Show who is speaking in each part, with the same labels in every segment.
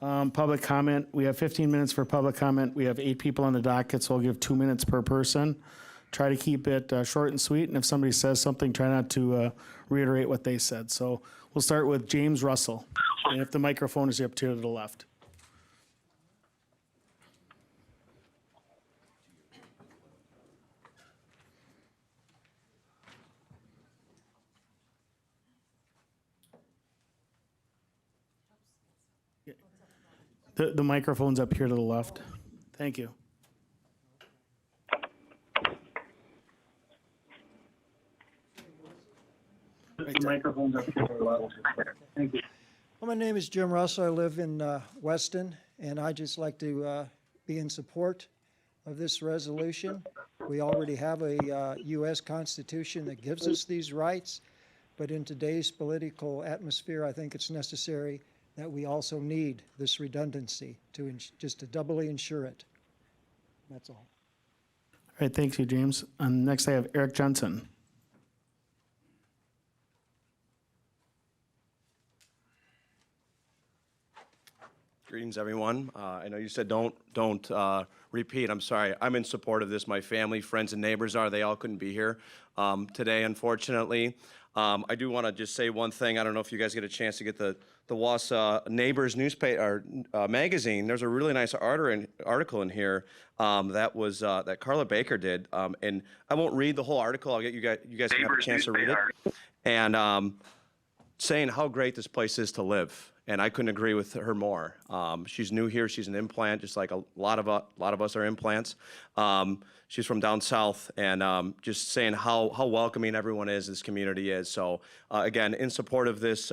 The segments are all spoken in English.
Speaker 1: Public comment, we have 15 minutes for public comment. We have 8 people on the docket, so I'll give 2 minutes per person. Try to keep it short and sweet, and if somebody says something, try not to reiterate what they said. So we'll start with James Russell, and if the microphone is up to the left. The microphone's up here to the left. Thank you.
Speaker 2: The microphone's up here to the left. Thank you.
Speaker 3: Well, my name is Jim Russell. I live in Weston, and I just like to be in support of this resolution. We already have a U.S. Constitution that gives us these rights, but in today's political atmosphere, I think it's necessary that we also need this redundancy to just to doubly ensure it. That's all.
Speaker 1: All right, thank you, James. Next, I have Eric Johnson.
Speaker 4: Greetings, everyone. I know you said don't repeat. I'm sorry. I'm in support of this. My family, friends, and neighbors are. They all couldn't be here today, unfortunately. I do want to just say one thing. I don't know if you guys get a chance to get the Wausau Neighbors newspaper magazine. There's a really nice article in here that Carla Baker did, and I won't read the whole article. I'll get you guys can have a chance to read it, and saying how great this place is to live. And I couldn't agree with her more. She's new here. She's an implant, just like a lot of us are implants. She's from down south, and just saying how welcoming everyone is, this community is. So again, in support of this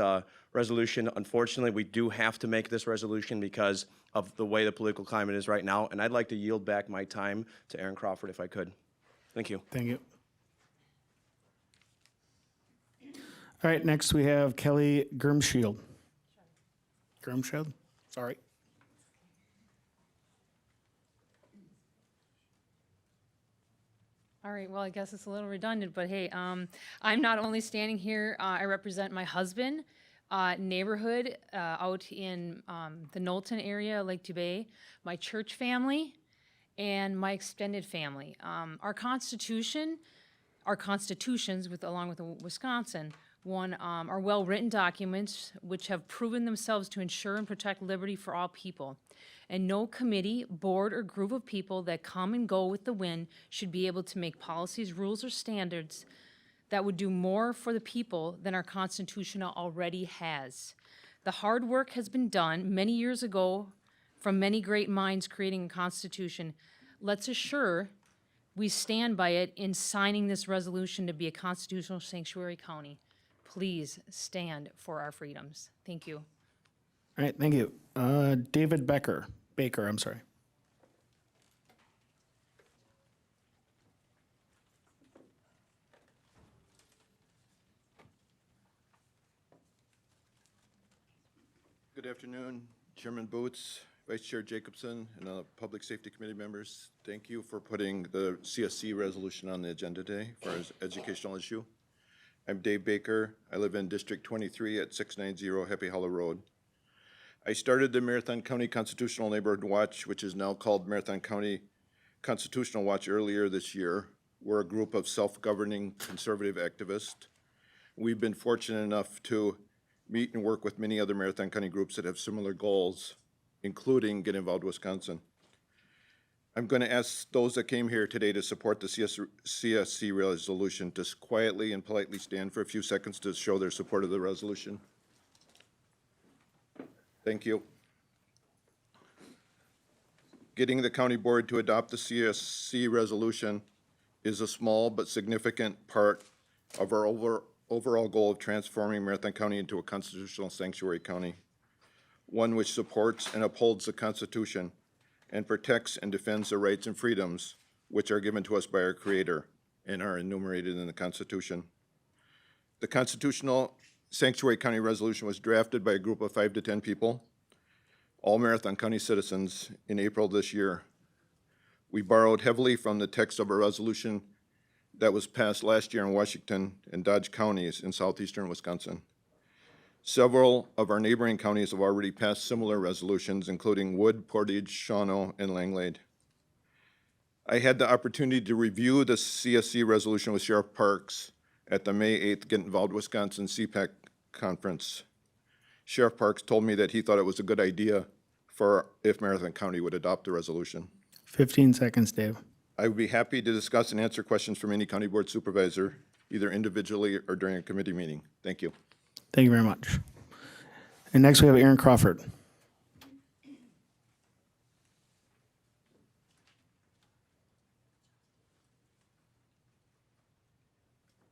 Speaker 4: resolution. Unfortunately, we do have to make this resolution because of the way the political climate is right now. And I'd like to yield back my time to Aaron Crawford if I could. Thank you.
Speaker 1: Thank you. All right, next we have Kelly Grimshield. Grimshield, sorry.
Speaker 5: All right, well, I guess it's a little redundant, but hey, I'm not only standing here, I represent my husband, neighborhood out in the Knowlton area, Lake Dubay, my church family, and my extended family. Our constitutions, along with Wisconsin, are well-written documents which have proven themselves to ensure and protect liberty for all people. And no committee, board, or group of people that come and go with the wind should be able to make policies, rules, or standards that would do more for the people than our Constitution already has. The hard work has been done many years ago from many great minds creating a Constitution. Let's assure we stand by it in signing this resolution to be a constitutional sanctuary county. Please stand for our freedoms. Thank you.
Speaker 1: All right, thank you. David Baker, I'm sorry.
Speaker 6: Good afternoon, Chairman Boots, Vice Chair Jacobson, and Public Safety Committee members. Thank you for putting the CSC resolution on the agenda today for our educational issue. I'm Dave Baker. I live in District 23 at 690 Happy Hollow Road. I started the Marathon County Constitutional Neighborhood Watch, which is now called Marathon County Constitutional Watch, earlier this year. We're a group of self-governing conservative activists. We've been fortunate enough to meet and work with many other Marathon County groups that have similar goals, including Get Involved Wisconsin. I'm going to ask those that came here today to support the CSC resolution to quietly and politely stand for a few seconds to show their support of the resolution. Thank you. Getting the county board to adopt the CSC resolution is a small but significant part of our overall goal of transforming Marathon County into a constitutional sanctuary county, one which supports and upholds the Constitution and protects and defends the rights and freedoms which are given to us by our Creator and are enumerated in the Constitution. The Constitutional Sanctuary County Resolution was drafted by a group of 5 to 10 people, all Marathon County citizens, in April this year. We borrowed heavily from the text of a resolution that was passed last year in Washington and Dodge counties in southeastern Wisconsin. Several of our neighboring counties have already passed similar resolutions, including Wood, Portage, Shawano, and Langlade. I had the opportunity to review the CSC resolution with Sheriff Parks at the May 8th Get Involved Wisconsin CPAC conference. Sheriff Parks told me that he thought it was a good idea for if Marathon County would adopt the resolution.
Speaker 1: 15 seconds, Dave.
Speaker 6: I would be happy to discuss and answer questions from any county board supervisor, either individually or during a committee meeting. Thank you.
Speaker 1: Thank you very much. And next we have Aaron Crawford.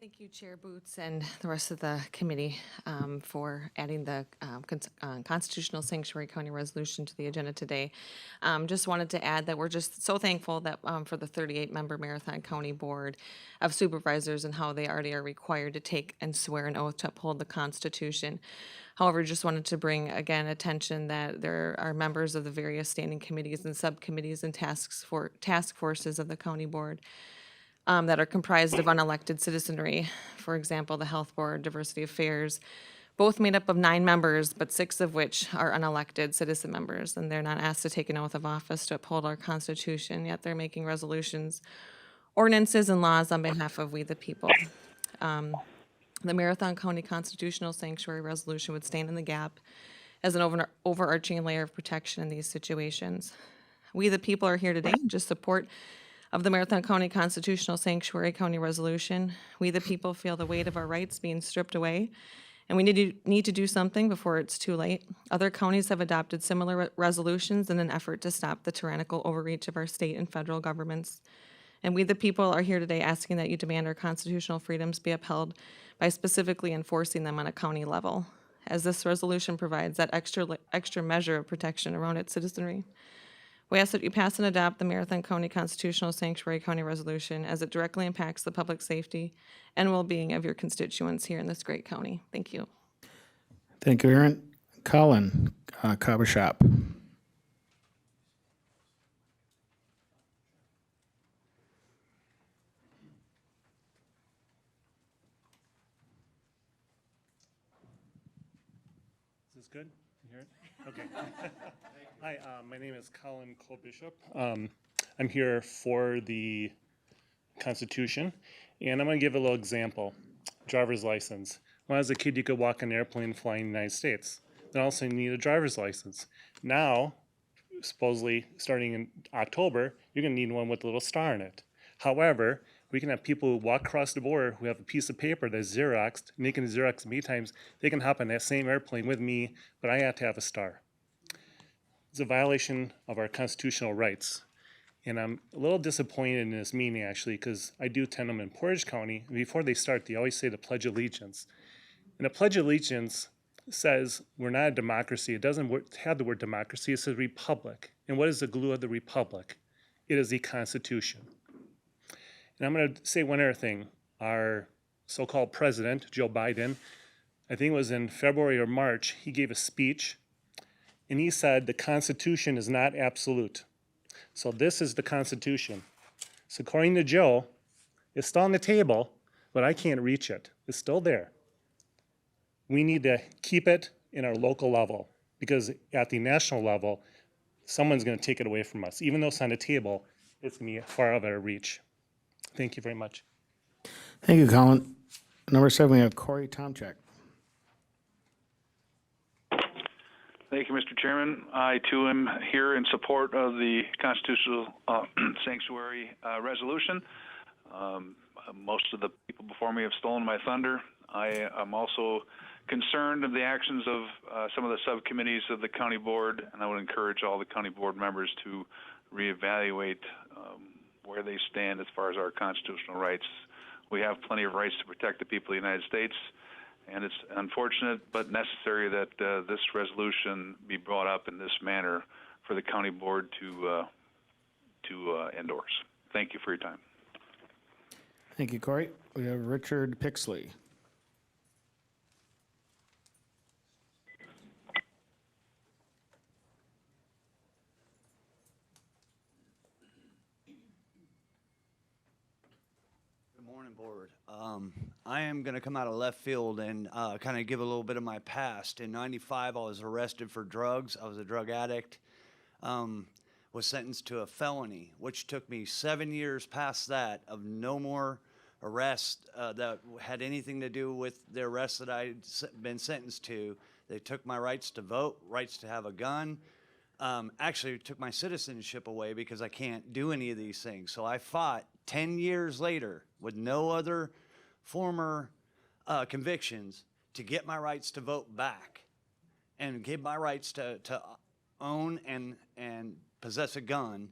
Speaker 7: Thank you, Chair Boots, and the rest of the committee for adding the Constitutional Sanctuary County Resolution to the agenda today. Just wanted to add that we're just so thankful that for the 38-member Marathon County Board of Supervisors and how they already are required to take and swear an oath to uphold the Constitution. However, just wanted to bring, again, attention that there are members of the various standing committees and subcommittees and task forces of the county board that are comprised of unelected citizenry. For example, the Health Board, Diversity Affairs, both made up of 9 members, but 6 of which are unelected citizen members, and they're not asked to take an oath of office to uphold our Constitution, yet they're making resolutions, ordinances, and laws on behalf of we the people. The Marathon County Constitutional Sanctuary Resolution would stand in the gap as an overarching layer of protection in these situations. We the people are here today in just support of the Marathon County Constitutional Sanctuary County Resolution. We the people feel the weight of our rights being stripped away, and we need to do something before it's too late. Other counties have adopted similar resolutions in an effort to stop the tyrannical overreach of our state and federal governments. And we the people are here today asking that you demand our constitutional freedoms be upheld by specifically enforcing them on a county level, as this resolution provides that extra measure of protection around its citizenry. We ask that you pass and adopt the Marathon County Constitutional Sanctuary County Resolution as it directly impacts the public safety and well-being of your constituents here in this great county. Thank you.
Speaker 1: Thank you, Aaron. Colin Kabashop.
Speaker 8: Is this good? You hear it? Okay. Hi, my name is Colin Cole-Bishop. I'm here for the Constitution, and I'm going to give a little example. Driver's license. When I was a kid, you could walk an airplane flying in the United States. Then also you need a driver's license. Now, supposedly starting in October, you're going to need one with a little star in it. However, we can have people who walk across the border who have a piece of paper that's Xeroxed, and they can Xerox many times. They can hop on that same airplane with me, but I have to have a star. It's a violation of our constitutional rights. And I'm a little disappointed in this meeting, actually, because I do attend them in Portage County. And before they start, they always say the Pledge of Allegiance. And the Pledge of Allegiance says we're not a democracy. It doesn't have the word democracy. It says republic. And what is the glue of the republic? It is the Constitution. And I'm going to say one other thing. Our so-called president, Joe Biden, I think it was in February or March, he gave a speech, and he said the Constitution is not absolute. So this is the Constitution. So according to Joe, it's still on the table, but I can't reach it. It's still there. We need to keep it in our local level, because at the national level, someone's going to take it away from us. Even though it's on the table, it's going to be far out of our reach. Thank you very much.
Speaker 1: Thank you, Colin. Number 7, we have Corey Tomchek.
Speaker 9: Thank you, Mr. Chairman. I, too, am here in support of the Constitutional Sanctuary Resolution. Most of the people before me have stolen my thunder. I am also concerned of the actions of some of the subcommittees of the county board, and I would encourage all the county board members to reevaluate where they stand as far as our constitutional rights. We have plenty of rights to protect the people of the United States, and it's unfortunate but necessary that this resolution be brought up in this manner for the county board to endorse. Thank you for your time.
Speaker 1: Thank you, Corey. We have Richard Pixley.
Speaker 10: Good morning. Morning, Board. I am going to come out of left field and kind of give a little bit of my past. In '95, I was arrested for drugs. I was a drug addict. Was sentenced to a felony, which took me 7 years past that of no more arrests that had anything to do with the arrests that I'd been sentenced to. They took my rights to vote, rights to have a gun. Actually took my citizenship away because I can't do any of these things. So I fought 10 years later with no other former convictions to get my rights to vote back and get my rights to own and possess a gun.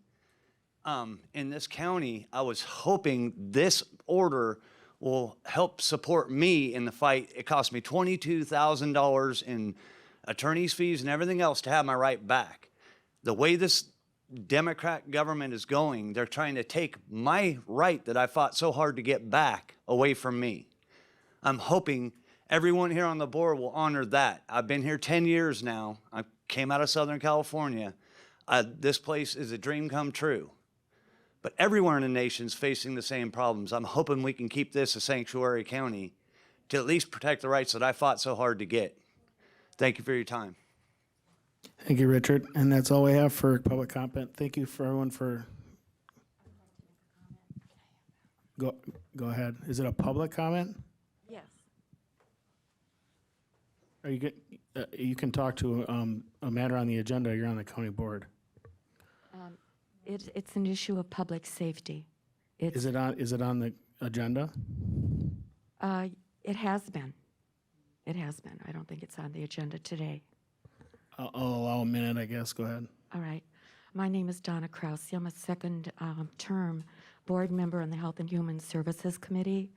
Speaker 10: In this county, I was hoping this order will help support me in the fight. It cost me $22,000 in attorney's fees and everything else to have my right back. The way this Democrat government is going, they're trying to take my right that I fought so hard to get back away from me. I'm hoping everyone here on the board will honor that. I've been here 10 years now. I came out of Southern California. This place is a dream come true. But everywhere in the nation's facing the same problems. I'm hoping we can keep this a sanctuary county to at least protect the rights that I fought so hard to get. Thank you for your time.
Speaker 1: Thank you, Richard. And that's all we have for public comment. Thank you for everyone for. Go ahead. Is it a public comment?
Speaker 11: Yes.
Speaker 1: Or you can talk to a matter on the agenda. You're on the county board.
Speaker 11: It's an issue of public safety.
Speaker 1: Is it on the agenda?
Speaker 11: It has been. It has been. I don't think it's on the agenda today.
Speaker 1: I'll allow a minute, I guess. Go ahead.
Speaker 11: All right. My name is Donna Krause. I'm a second term board member on the Health and Human Services Committee,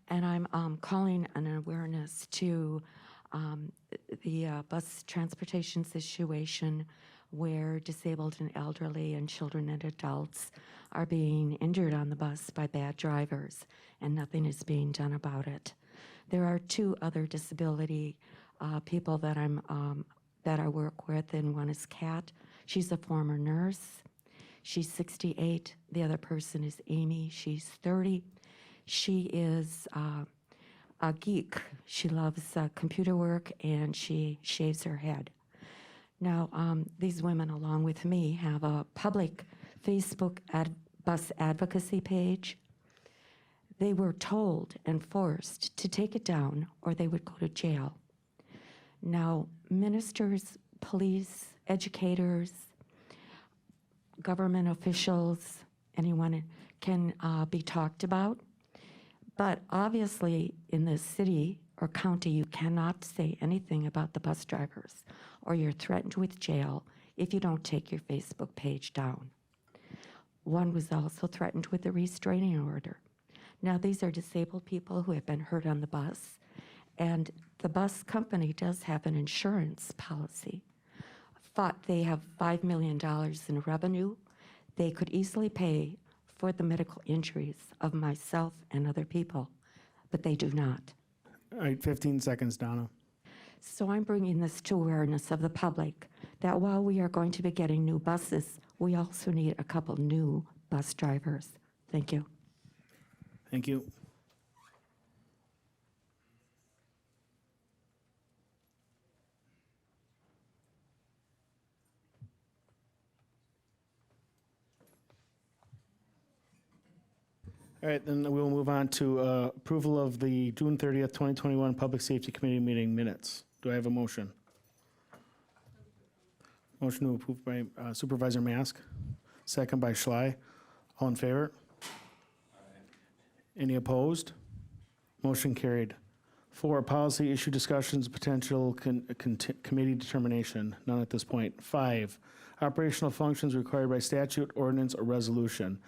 Speaker 11: and I'm calling an awareness to the bus transportation situation where disabled and elderly and children and adults are being injured on the bus by bad drivers, and nothing is being done about it. There are two other disability people that that I work with, and one is Kat. She's a former nurse. She's 68. The other person is Amy. She's 30. She is a geek. She loves computer work, and she shaves her head. Now, these women, along with me, have a public Facebook bus advocacy page. They were told and forced to take it down or they would go to jail. Now, ministers, police, educators, government officials, anyone can be talked about. But obviously, in this city or county, you cannot say anything about the bus drivers, or you're threatened with jail if you don't take your Facebook page down. One was also threatened with a restraining order. Now, these are disabled people who have been hurt on the bus, and the bus company does have an insurance policy. They have $5 million in revenue. They could easily pay for the medical injuries of myself and other people, but they do not.
Speaker 1: All right, 15 seconds, Donna.
Speaker 11: So I'm bringing this to awareness of the public that while we are going to be getting new buses, we also need a couple new bus drivers. Thank you.
Speaker 1: Thank you. All right, then we'll move on to approval of the June 30th, 2021 Public Safety Committee meeting minutes. Do I have a motion? Motion to approve by Supervisor Mask, second by Schley. All in favor? Any opposed? Motion carried. 4, policy issue discussions, potential committee determination. None at this point. 5, operational functions required by statute, ordinance, or resolution.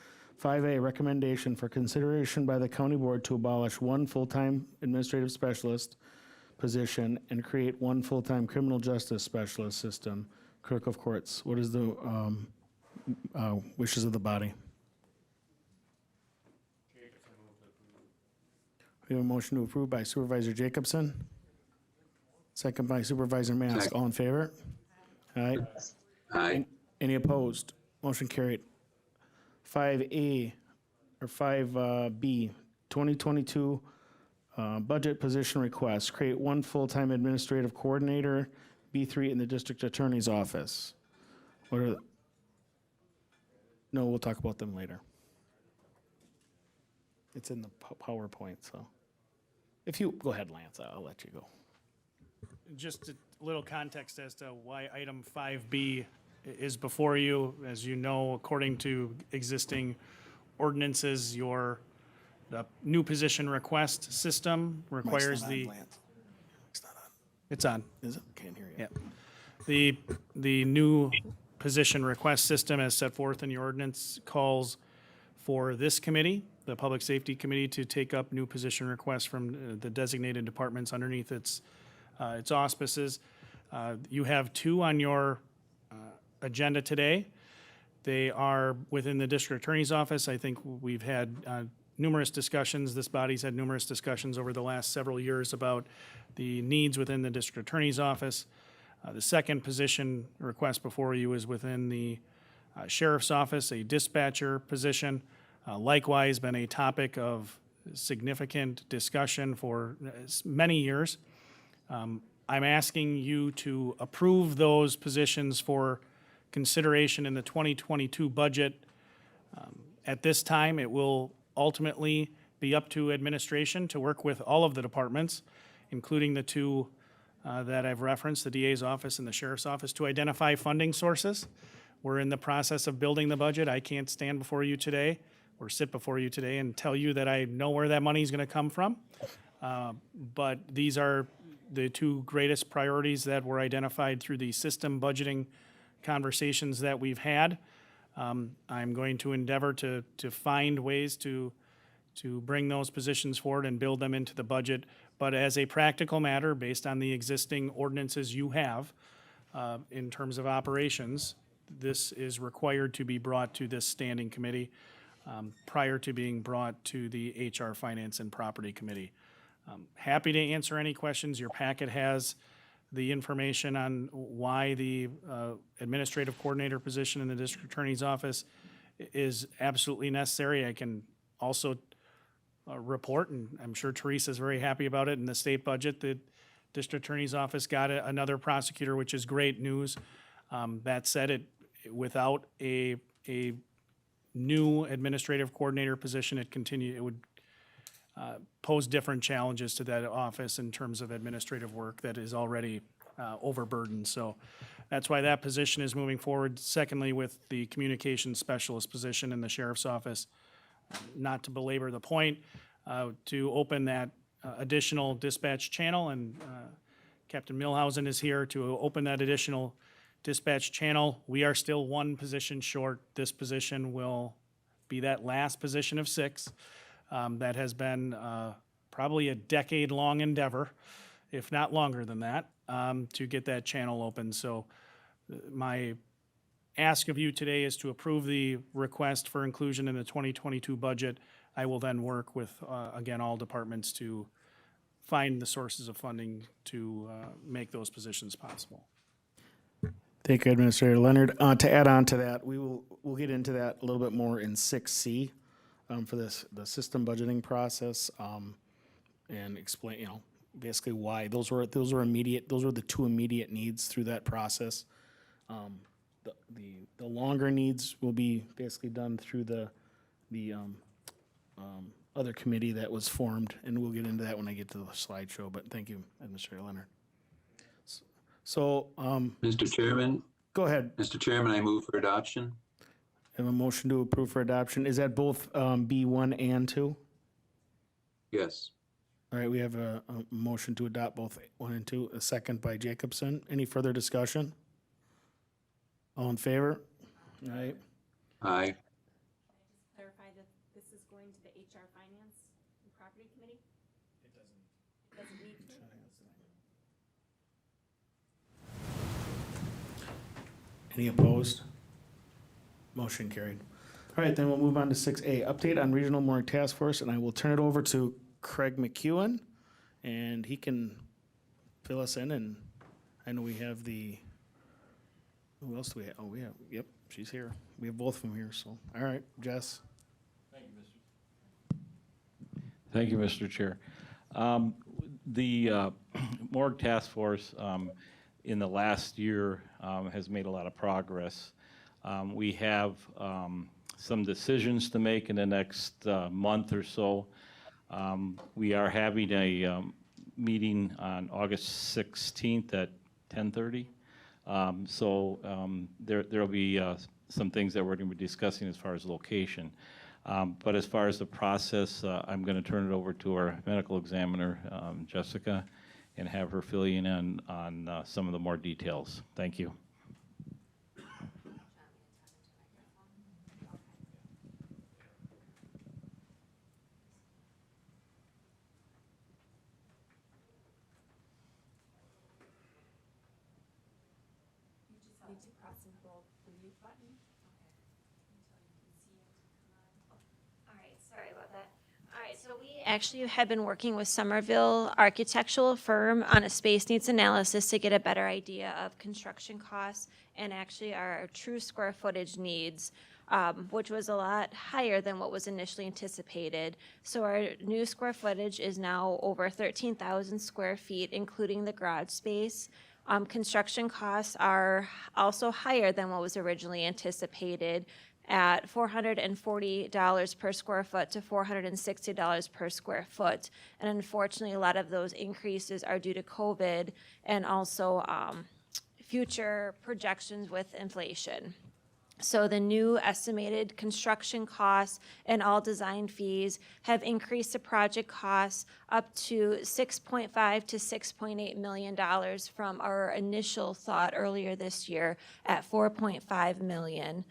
Speaker 1: 5A, recommendation for consideration by the county board to abolish 1 full-time administrative specialist position and create 1 full-time criminal justice specialist system, clerk of courts. What is the wishes of the body? We have a motion to approve by Supervisor Jacobson, second by Supervisor Mask. All in favor? Aye.
Speaker 12: Aye.
Speaker 1: Any opposed? Motion carried. 5A or 5B, 2022 budget position request. Create one full-time administrative coordinator, B3 in the district attorney's office. What are, no, we'll talk about them later. It's in the PowerPoint, so. If you, go ahead, Lance, I'll let you go.
Speaker 12: Just a little context as to why item 5B is before you. As you know, according to existing ordinances, the new position request system requires It's on.
Speaker 1: Is it? Can't hear you.
Speaker 12: Yeah. The new position request system as set forth in your ordinance calls for this committee, the Public Safety Committee, to take up new position requests from the designated departments underneath its auspices. You have two on your agenda today. They are within the district attorney's office. I think we've had numerous discussions, this body's had numerous discussions over the last several years about the needs within the district attorney's office. The second position request before you is within the sheriff's office, a dispatcher position. Likewise, been a topic of significant discussion for many years. I'm asking you to approve those positions for consideration in the 2022 budget. At this time, it will ultimately be up to administration to work with all of the departments, including the two that I've referenced, the DA's office and the sheriff's office, to identify funding sources. We're in the process of building the budget. I can't stand before you today or sit before you today and tell you that I know where that money is going to come from. But these are the two greatest priorities that were identified through the system budgeting conversations that we've had. I'm going to endeavor to find ways to bring those positions forward and build them into the budget. But as a practical matter, based on the existing ordinances you have in terms of operations, this is required to be brought to this standing committee prior to being brought to the HR, Finance, and Property Committee. Happy to answer any questions. Your packet has the information on why the administrative coordinator position in the district attorney's office is absolutely necessary. I can also report, and I'm sure Teresa's very happy about it, in the state budget, the district attorney's office got another prosecutor, which is great news. That said, without a new administrative coordinator position, it would pose different challenges to that office in terms of administrative work that is already overburdened. So that's why that position is moving forward. Secondly, with the communications specialist position in the sheriff's office, not to belabor the point, to open that additional dispatch channel, and Captain Milhausen is here to open that additional dispatch channel. We are still one position short. This position will be that last position of 6. That has been probably a decade-long endeavor, if not longer than that, to get that channel open. So my ask of you today is to approve the request for inclusion in the 2022 budget. I will then work with, again, all departments to find the sources of funding to make those positions possible.
Speaker 1: Thank you, Administrator Leonard. To add on to that, we'll get into that a little bit more in 6C for the system budgeting process, and explain, basically why those were immediate. Those were the two immediate needs through that process. The longer needs will be basically done through the other committee that was formed, and we'll get into that when I get to the slideshow. But thank you, Administrator Leonard. So,
Speaker 13: Mr. Chairman,
Speaker 1: go ahead.
Speaker 13: Mr. Chairman, I move for adoption.
Speaker 1: I have a motion to approve for adoption. Is that both B1 and 2?
Speaker 13: Yes.
Speaker 1: All right, we have a motion to adopt both 1 and 2, a second by Jacobson. Any further discussion? All in favor? All right.
Speaker 13: Aye.
Speaker 11: Clarify that this is going to the HR, Finance, and Property Committee? It doesn't need to?
Speaker 1: Any opposed? Motion carried. All right, then we'll move on to 6A, update on Regional Morgue Task Force, and I will turn it over to Craig McEwen, and he can fill us in, and I know we have who else do we have? Oh, we have, yep, she's here. We have both of them here, so, all right, Jess.
Speaker 14: Thank you, Mr. Chair. The Morgue Task Force in the last year has made a lot of progress. We have some decisions to make in the next month or so. We are having a meeting on August 16th at 10:30. There'll be some things that we're going to be discussing as far as location. But as far as the process, I'm going to turn it over to our medical examiner, Jessica, and have her fill you in on some of the more details. Thank you.
Speaker 15: Sorry about that. All right, so we actually have been working with Somerville Architectural Firm on a space needs analysis to get a better idea of construction costs and actually our true square footage needs, which was a lot higher than what was initially anticipated. So our new square footage is now over 13,000 square feet, including the garage space. Construction costs are also higher than what was originally anticipated, at $440 per square foot to $460 per square foot. And unfortunately, a lot of those increases are due to COVID and also future projections with inflation. So the new estimated construction costs and all design fees have increased the project costs up to $6.5 to $6.8 million from our initial thought earlier this year at $4.5 million.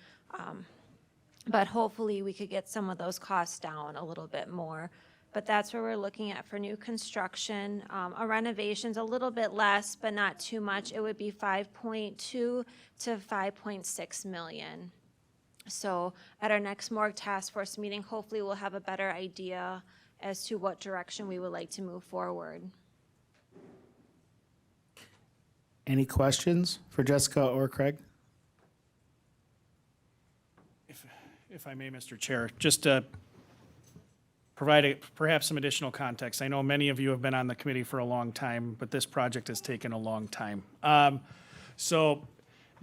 Speaker 15: But hopefully we could get some of those costs down a little bit more. But that's where we're looking at for new construction. A renovation's a little bit less, but not too much. It would be 5.2 to 5.6 million. So at our next Morgue Task Force meeting, hopefully we'll have a better idea as to what direction we would like to move forward.
Speaker 1: Any questions for Jessica or Craig?
Speaker 12: If I may, Mr. Chair, just to provide perhaps some additional context. I know many of you have been on the committee for a long time, but this project has taken a long time. So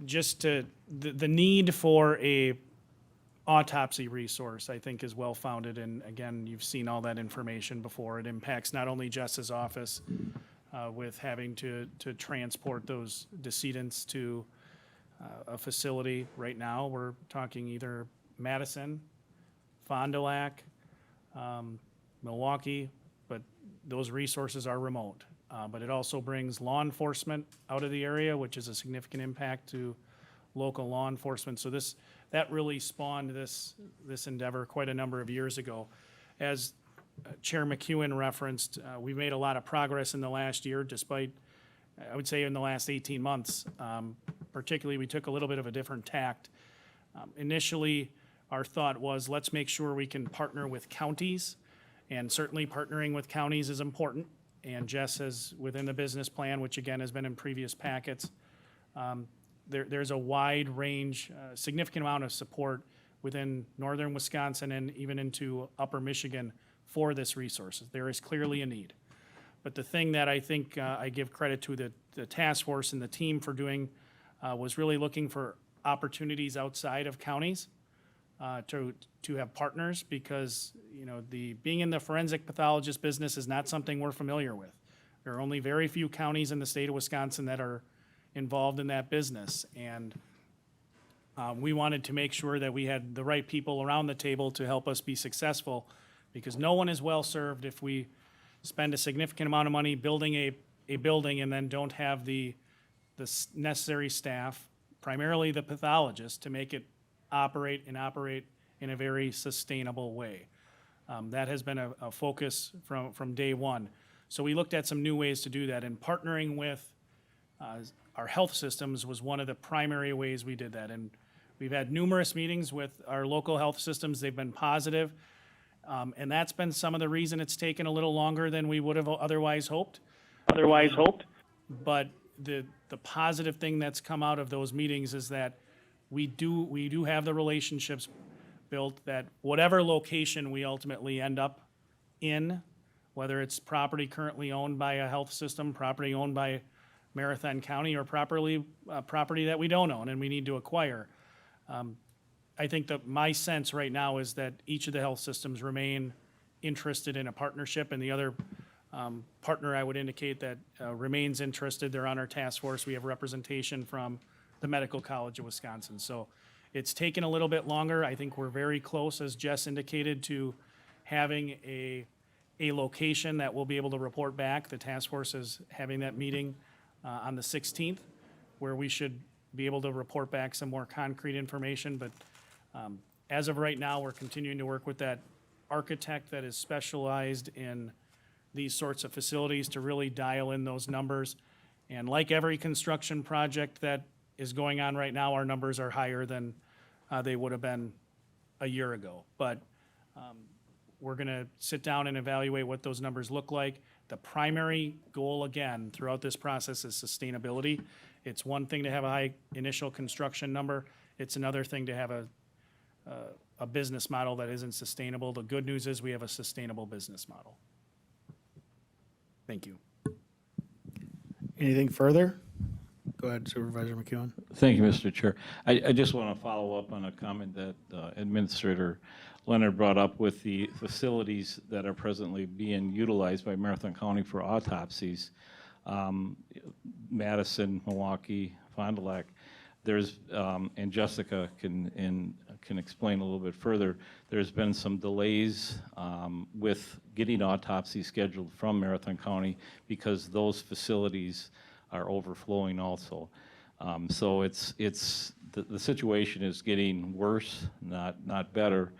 Speaker 12: just to, the need for a autopsy resource, I think, is well-founded. And again, you've seen all that information before. It impacts not only Jess's office with having to transport those decedents to a facility. Right now, we're talking either Madison, Fond du Lac, Milwaukee, but those resources are remote. But it also brings law enforcement out of the area, which is a significant impact to local law enforcement. So that really spawned this endeavor quite a number of years ago. As Chair McEwen referenced, we've made a lot of progress in the last year, despite, I would say, in the last 18 months. Particularly, we took a little bit of a different tact. Initially, our thought was, let's make sure we can partner with counties, and certainly partnering with counties is important. And Jess has, within the business plan, which again has been in previous packets, there's a wide range, significant amount of support within northern Wisconsin and even into upper Michigan for this resource. There is clearly a need. But the thing that I think I give credit to the task force and the team for doing was really looking for opportunities outside of counties to have partners, because being in the forensic pathologist business is not something we're familiar with. There are only very few counties in the state of Wisconsin that are involved in that business, and we wanted to make sure that we had the right people around the table to help us be successful, because no one is well served if we spend a significant amount of money building a building and then don't have the necessary staff, primarily the pathologist, to make it operate in a very sustainable way. That has been a focus from day one. So we looked at some new ways to do that, and partnering with our health systems was one of the primary ways we did that. And we've had numerous meetings with our local health systems. They've been positive. And that's been some of the reason it's taken a little longer than we would have otherwise hoped. But the positive thing that's come out of those meetings is that we do have the relationships built, that whatever location we ultimately end up in, whether it's property currently owned by a health system, property owned by Marathon County, or property that we don't own and we need to acquire. I think that my sense right now is that each of the health systems remain interested in a partnership, and the other partner I would indicate that remains interested, they're on our task force. We have representation from the Medical College of Wisconsin. So it's taken a little bit longer. I think we're very close, as Jess indicated, to having a location that we'll be able to report back. The task force is having that meeting on the 16th, where we should be able to report back some more concrete information. But as of right now, we're continuing to work with that architect that is specialized in these sorts of facilities to really dial in those numbers. And like every construction project that is going on right now, our numbers are higher than they would have been a year ago. But we're going to sit down and evaluate what those numbers look like. The primary goal, again, throughout this process is sustainability. It's one thing to have a high initial construction number. It's another thing to have a business model that isn't sustainable. The good news is we have a sustainable business model. Thank you.
Speaker 1: Anything further? Go ahead, Supervisor McEwen.
Speaker 14: Thank you, Mr. Chair. I just want to follow up on a comment that Administrator Leonard brought up with the facilities that are presently being utilized by Marathon County for autopsies. Madison, Milwaukee, Fond du Lac. There's, and Jessica can explain a little bit further, there's been some delays with getting autopsies scheduled from Marathon County because those facilities are overflowing also. So the situation is getting worse, not better.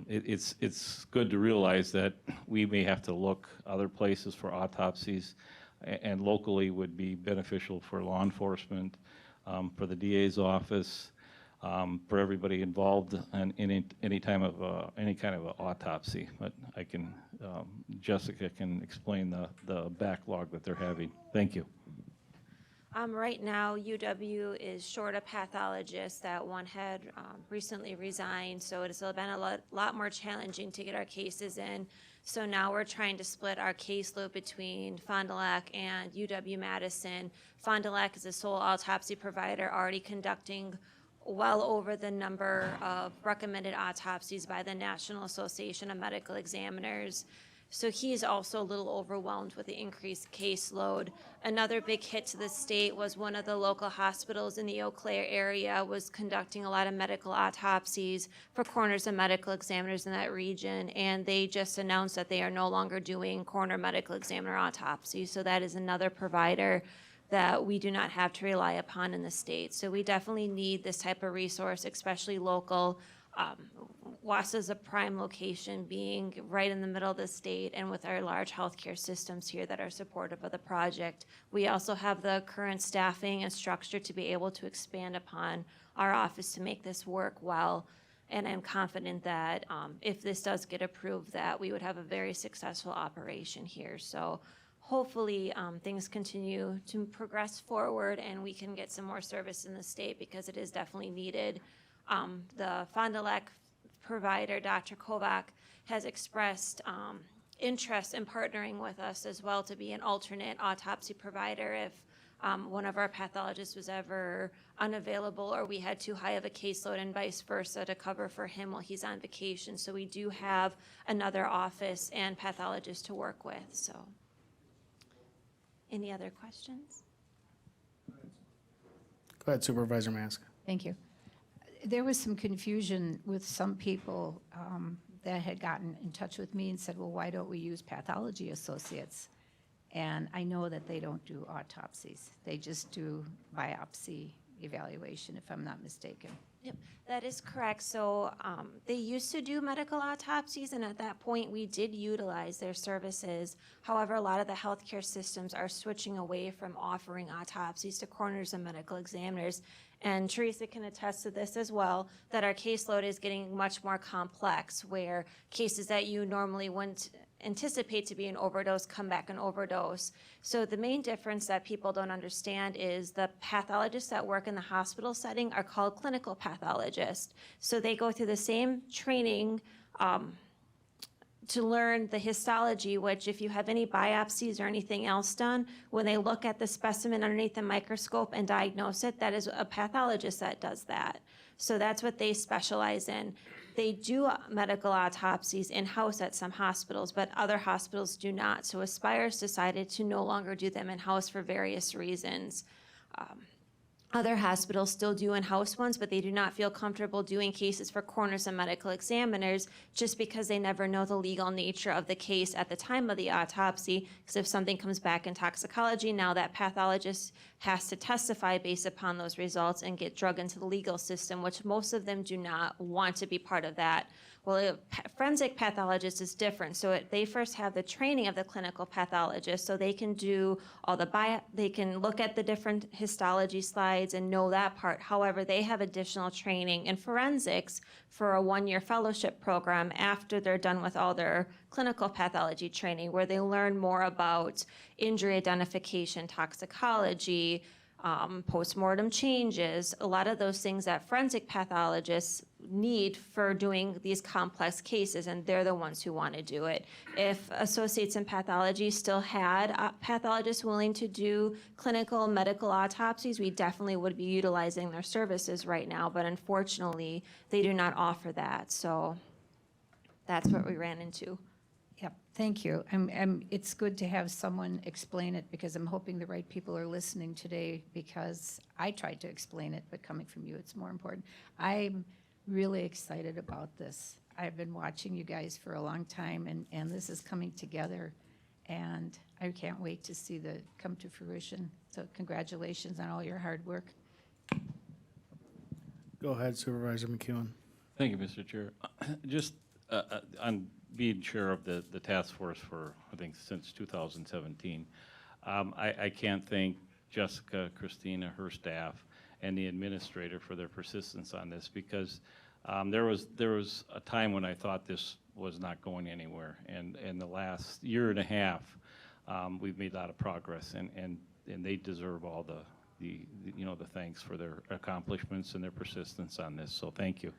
Speaker 14: It's good to realize that we may have to look other places for autopsies, and locally would be beneficial for law enforcement, for the DA's office, for everybody involved in any kind of an autopsy. But Jessica can explain the backlog that they're having. Thank you.
Speaker 15: Right now, UW is short a pathologist. That one had recently resigned, so it's been a lot more challenging to get our cases in. So now we're trying to split our caseload between Fond du Lac and UW-Madison. Fond du Lac is a sole autopsy provider already conducting well over the number of recommended autopsies by the National Association of Medical Examiners. So he's also a little overwhelmed with the increased caseload. Another big hit to the state was one of the local hospitals in the Eau Claire area was conducting a lot of medical autopsies for coroners and medical examiners in that region, and they just announced that they are no longer doing coroner medical examiner autopsies. So that is another provider that we do not have to rely upon in the state. So we definitely need this type of resource, especially local. Wassa is a prime location, being right in the middle of the state, and with our large healthcare systems here that are supportive of the project. We also have the current staffing and structure to be able to expand upon our office to make this work well. And I'm confident that if this does get approved, that we would have a very successful operation here. So hopefully things continue to progress forward and we can get some more service in the state, because it is definitely needed. The Fond du Lac provider, Dr. Kovac, has expressed interest in partnering with us as well to be an alternate autopsy provider if one of our pathologists was ever unavailable or we had too high of a caseload, and vice versa, to cover for him while he's on vacation. So we do have another office and pathologist to work with. So any other questions?
Speaker 1: Go ahead, Supervisor Mask.
Speaker 16: Thank you. There was some confusion with some people that had gotten in touch with me and said, well, why don't we use pathology associates? And I know that they don't do autopsies. They just do biopsy evaluation, if I'm not mistaken.
Speaker 15: Yep, that is correct. So they used to do medical autopsies, and at that point we did utilize their services. However, a lot of the healthcare systems are switching away from offering autopsies to coroners and medical examiners. And Teresa can attest to this as well, that our caseload is getting much more complex, where cases that you normally wouldn't anticipate to be an overdose come back an overdose. So the main difference that people don't understand is the pathologists that work in the hospital setting are called clinical pathologists. So they go through the same training to learn the histology, which if you have any biopsies or anything else done, when they look at the specimen underneath the microscope and diagnose it, that is a pathologist that does that. So that's what they specialize in. They do medical autopsies in-house at some hospitals, but other hospitals do not. So Aspire's decided to no longer do them in-house for various reasons. Other hospitals still do in-house ones, but they do not feel comfortable doing cases for coroners and medical examiners just because they never know the legal nature of the case at the time of the autopsy. Because if something comes back in toxicology, now that pathologist has to testify based upon those results and get drug into the legal system, which most of them do not want to be part of that. Well, a forensic pathologist is different. So they first have the training of the clinical pathologist, so they can do all they can look at the different histology slides and know that part. However, they have additional training in forensics for a 1-year fellowship program after they're done with all their clinical pathology training, where they learn more about injury identification, toxicology, postmortem changes, a lot of those things that forensic pathologists need for doing these complex cases, and they're the ones who want to do it. If associates in pathology still had pathologists willing to do clinical medical autopsies, we definitely would be utilizing their services right now, but unfortunately, they do not offer that, so that's what we ran into.
Speaker 16: Yep, thank you. It's good to have someone explain it because I'm hoping the right people are listening today because I tried to explain it, but coming from you, it's more important. I'm really excited about this. I've been watching you guys for a long time and this is coming together and I can't wait to see the come to fruition. So congratulations on all your hard work.
Speaker 1: Go ahead, Supervisor McEwen.
Speaker 14: Thank you, Mr. Chair. Just on being chair of the task force for, I think, since 2017, I can't thank Jessica, Christina, her staff, and the administrator for their persistence on this because there was a time when I thought this was not going anywhere, and in the last year and a half, we've made a lot of progress, and they deserve all the thanks for their accomplishments and their persistence on this. So thank you.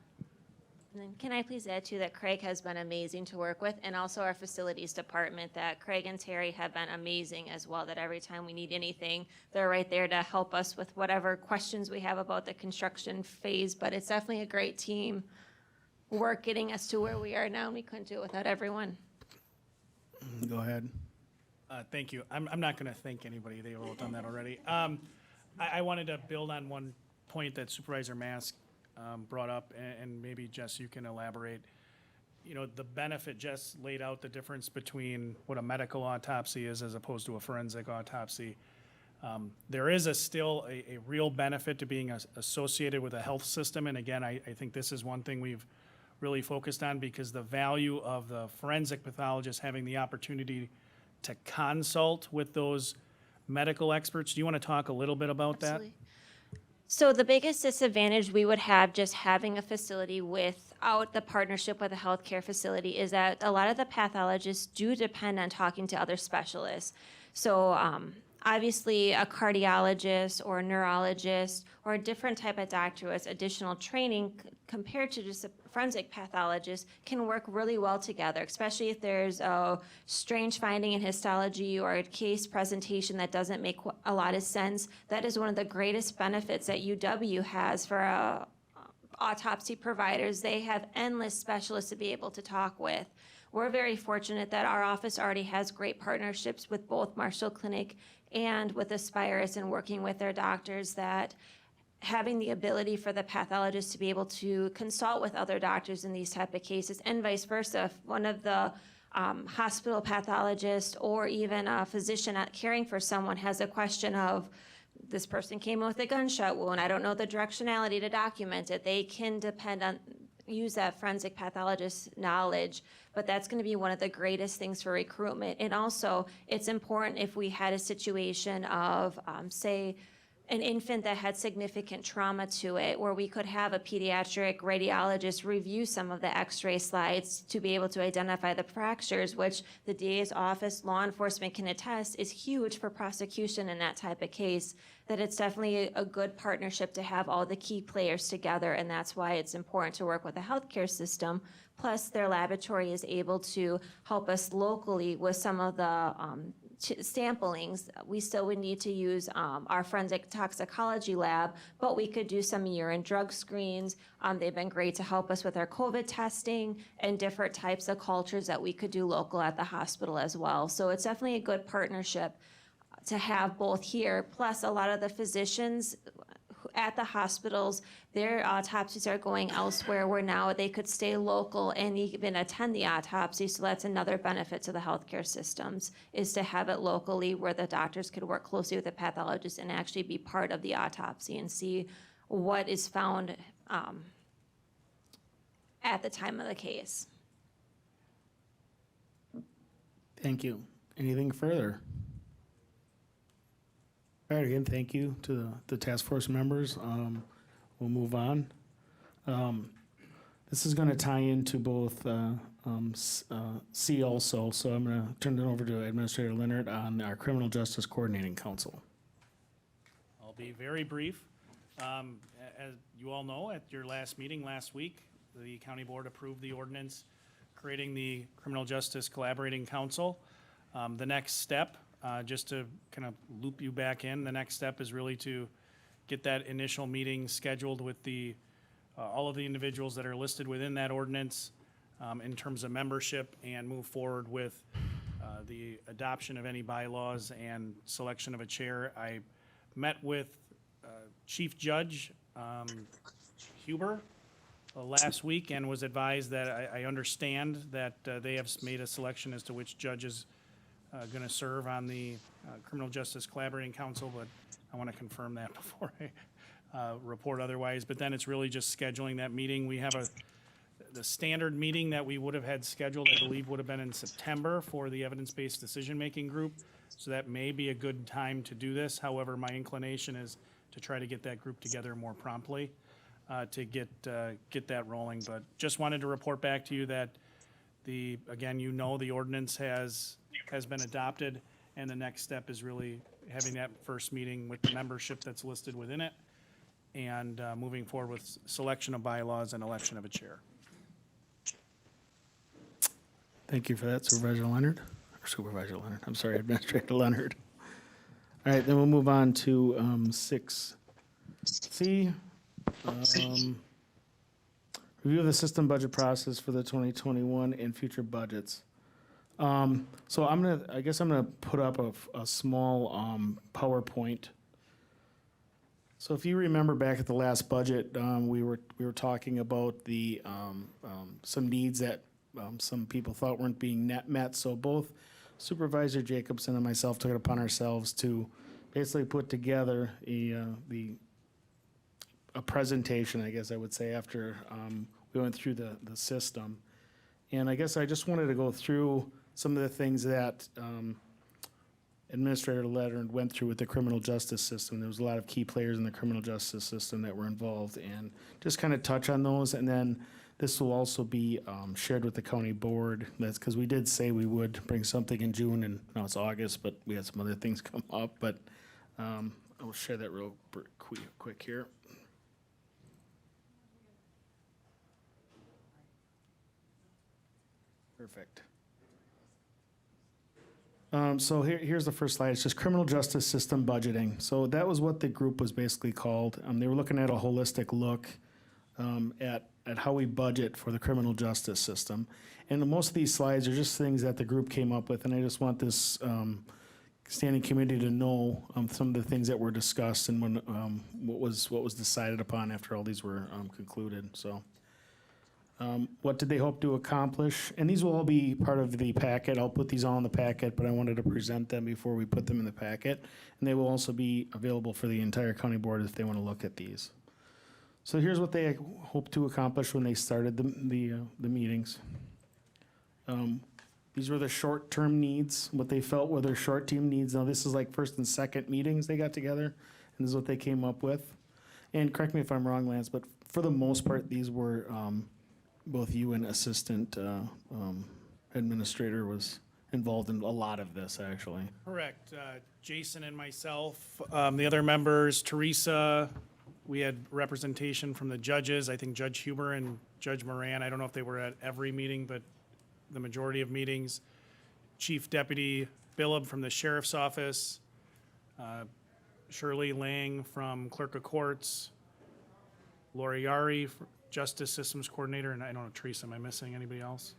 Speaker 15: And then can I please add too that Craig has been amazing to work with, and also our facilities department, that Craig and Terry have been amazing as well, that every time we need anything, they're right there to help us with whatever questions we have about the construction phase, but it's definitely a great team work getting us to where we are now, and we couldn't do it without everyone.
Speaker 1: Go ahead.
Speaker 12: Thank you. I'm not going to thank anybody. They've all done that already. I wanted to build on one point that Supervisor Mask brought up, and maybe, Jess, you can elaborate. You know, the benefit, Jess laid out the difference between what a medical autopsy is as opposed to a forensic autopsy. There is still a real benefit to being associated with a health system, and again, I think this is one thing we've really focused on because the value of the forensic pathologist having the opportunity to consult with those medical experts. Do you want to talk a little bit about that?
Speaker 15: Absolutely. So the biggest disadvantage we would have just having a facility without the partnership with a healthcare facility is that a lot of the pathologists do depend on talking to other specialists. So obviously a cardiologist or a neurologist or a different type of doctor with additional training compared to just a forensic pathologist can work really well together, especially if there's a strange finding in histology or a case presentation that doesn't make a lot of sense. That is one of the greatest benefits that UW has for autopsy providers. They have endless specialists to be able to talk with. We're very fortunate that our office already has great partnerships with both Marshall Clinic and with Aspirus and working with their doctors, that having the ability for the pathologist to be able to consult with other doctors in these type of cases and vice versa. If one of the hospital pathologists or even a physician caring for someone has a question of, this person came in with a gunshot wound, I don't know the directionality to document it, they can use that forensic pathologist's knowledge, but that's going to be one of the greatest things for recruitment. And also, it's important if we had a situation of, say, an infant that had significant trauma to it, where we could have a pediatric radiologist review some of the x-ray slides to be able to identify the fractures, which the DA's office, law enforcement can attest is huge for prosecution in that type of case, that it's definitely a good partnership to have all the key players together, and that's why it's important to work with the healthcare system. Plus, their laboratory is able to help us locally with some of the samplings. We still would need to use our forensic toxicology lab, but we could do some urine drug screens. They've been great to help us with our COVID testing and different types of cultures that we could do local at the hospital as well. So it's definitely a good partnership to have both here, plus a lot of the physicians at the hospitals, their autopsies are going elsewhere, where now they could stay local and even attend the autopsy. So that's another benefit to the healthcare systems, is to have it locally where the doctors could work closely with the pathologist and actually be part of the autopsy and see what is found at the time of the case.
Speaker 1: Thank you. Anything further? All right, again, thank you to the task force members. We'll move on. This is going to tie into both C also, so I'm going to turn it over to Administrator Leonard on our Criminal Justice Coordinating Council.
Speaker 12: I'll be very brief. As you all know, at your last meeting last week, the county board approved the ordinance creating the Criminal Justice Collaborating Council. The next step, just to kind of loop you back in, the next step is really to get that initial meeting scheduled with all of the individuals that are listed within that ordinance in terms of membership, and move forward with the adoption of any bylaws and selection of a chair. I met with Chief Judge Huber last week and was advised that I understand that they have made a selection as to which judge is going to serve on the Criminal Justice Collaborating Council, but I want to confirm that before I report otherwise. But then it's really just scheduling that meeting. We have the standard meeting that we would have had scheduled, I believe, would have been in September for the evidence-based decision-making group. So that may be a good time to do this. However, my inclination is to try to get that group together more promptly to get that rolling. But just wanted to report back to you that again, the ordinance has been adopted, and the next step is really having that first meeting with the membership that's listed within it, and moving forward with selection of bylaws and election of a chair.
Speaker 1: Thank you for that, Supervisor Leonard. I'm sorry, Administrator Leonard. All right, then we'll move on to 6C. Review of the system budget process for the 2021 and future budgets. So I guess I'm gonna put up a small PowerPoint. So if you remember back at the last budget, we were talking about the some needs that some people thought weren't being met. So both Supervisor Jacobson and myself took it upon ourselves to basically put together a presentation, I guess I would say, after we went through the system. And I guess I just wanted to go through some of the things that Administrator Leonard went through with the criminal justice system. There was a lot of key players in the criminal justice system that were involved, and just kind of touch on those. And then this will also be shared with the county board. That's because we did say we would bring something in June, and now it's August, but we had some other things come up. But I'll share that real quick here. Perfect. So here's the first slide. It's just criminal justice system budgeting. So that was what the group was basically called. They were looking at a holistic look at how we budget for the criminal justice system. And most of these slides are just things that the group came up with, and I just want this standing committee to know some of the things that were discussed and when what was decided upon after all these were concluded. So. What did they hope to accomplish? And these will all be part of the packet. I'll put these all in the packet, but I wanted to present them before we put them in the packet. And they will also be available for the entire county board if they want to look at these. So here's what they hope to accomplish when they started the meetings. These were the short-term needs, what they felt were their short-term needs. Now this is like first and second meetings they got together. and this is what they came up with. And correct me if I'm wrong, Lance, but for the most part, these were, both you and assistant administrator was involved in a lot of this, actually.
Speaker 12: Correct. Jason and myself, the other members, Teresa, we had representation from the judges. I think Judge Huber and Judge Moran, I don't know if they were at every meeting, but the majority of meetings. Chief Deputy Billab from the Sheriff's Office, Shirley Lang from Clerk of Courts, Lori Yari, Justice Systems Coordinator, and I don't know, Teresa, am I missing anybody else?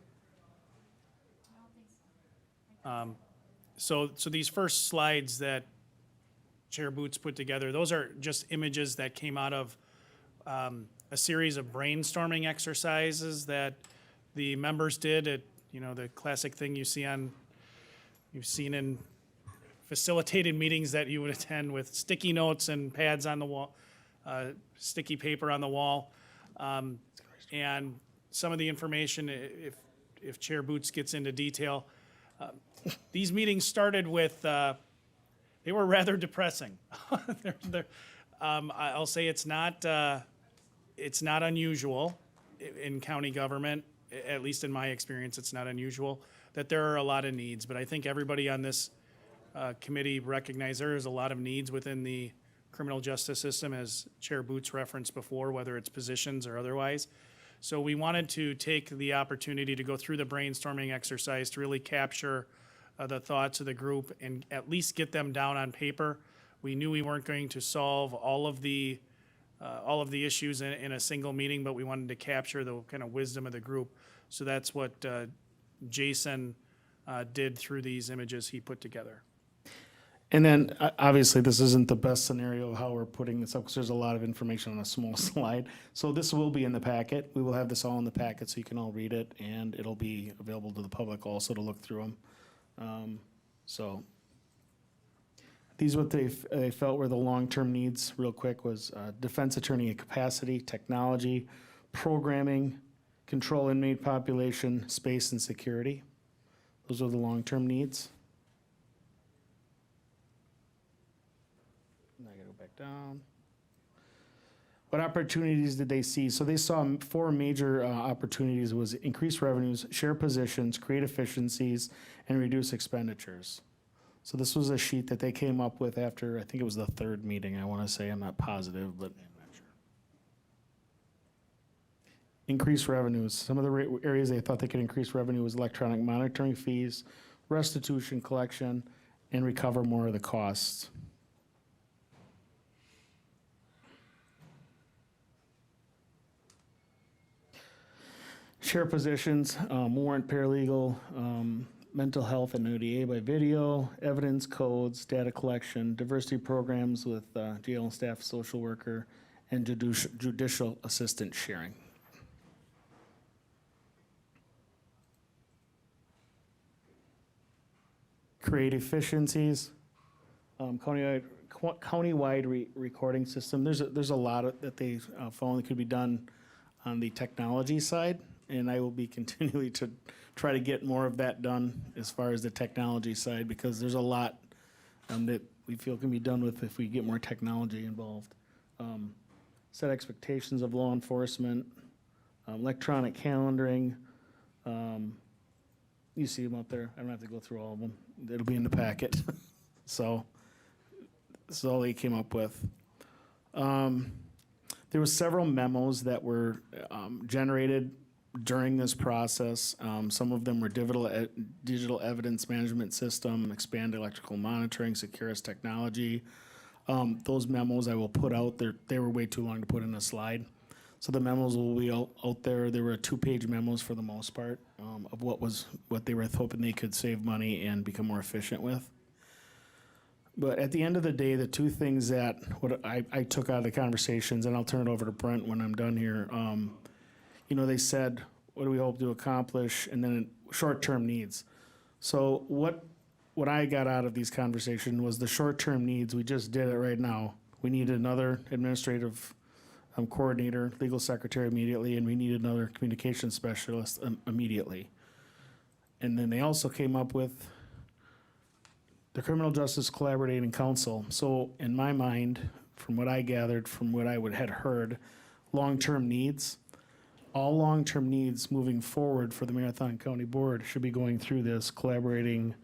Speaker 12: So these first slides that Chair Boots put together, those are just images that came out of a series of brainstorming exercises that the members did at, the classic thing you've seen in facilitated meetings that you would attend with sticky notes and pads on the wall, sticky paper on the wall. And some of the information, if Chair Boots gets into detail, these meetings started with, they were rather depressing. I'll say it's not unusual in county government, at least in my experience, it's not unusual that there are a lot of needs. But I think everybody on this committee recognizes there is a lot of needs within the criminal justice system, as Chair Boots referenced before, whether it's positions or otherwise. So we wanted to take the opportunity to go through the brainstorming exercise to really capture the thoughts of the group and at least get them down on paper. We knew we weren't going to solve all of the issues in a single meeting, but we wanted to capture the kind of wisdom of the group. So that's what Jason did through these images he put together.
Speaker 1: And then, obviously, this isn't the best scenario of how we're putting this up, because there's a lot of information on a small slide. So this will be in the packet. We will have this all in the packet so you can all read it, and it'll be available to the public also to look through them. So these what they felt were the long-term needs, real quick, was defense attorney capacity, technology, programming, control inmate population, space, and security. Those are the long-term needs. I gotta go back down. What opportunities did they see? So they saw 4 major opportunities: was increase revenues, share positions, create efficiencies, and reduce expenditures. So this was a sheet that they came up with after, I think it was the 3rd meeting, I want to say. I'm not positive, but I'm not sure. Increase revenues. Some of the areas they thought they could increase revenue was electronic monitoring fees, restitution collection, and recover more of the costs. Share positions, warrant, paralegal, mental health and ODA by video, evidence codes, data collection, diversity programs with jail and staff social worker, and judicial assistant sharing. Create efficiencies, countywide recording system. There's a lot that they found that could be done on the technology side, and I will be continually to try to get more of that done as far as the technology side, because there's a lot that we feel can be done with if we get more technology involved. Set expectations of law enforcement, electronic calendaring. You see them up there. I don't have to go through all of them. It'll be in the packet. So this is all they came up with. There was several memos that were generated during this process. Some of them were digital evidence management system, expand electrical monitoring, Securus technology. Those memos I will put out there. They were way too long to put in a slide. So the memos will be out there. There were 2-page memos for the most part of what they were hoping they could save money and become more efficient with. But at the end of the day, the 2 things that what I took out of the conversations, and I'll turn it over to Brent when I'm done here. They said, what do we hope to accomplish? And then short-term needs. So what I got out of these conversations was the short-term needs. We just did it right now. We need another administrative coordinator, legal secretary immediately, and we need another communication specialist immediately. And then they also came up with the Criminal Justice Collaborating Council. So in my mind, from what I gathered, from what I had heard, long-term needs. All long-term needs moving forward for the Marathon County Board should be going through this collaborating,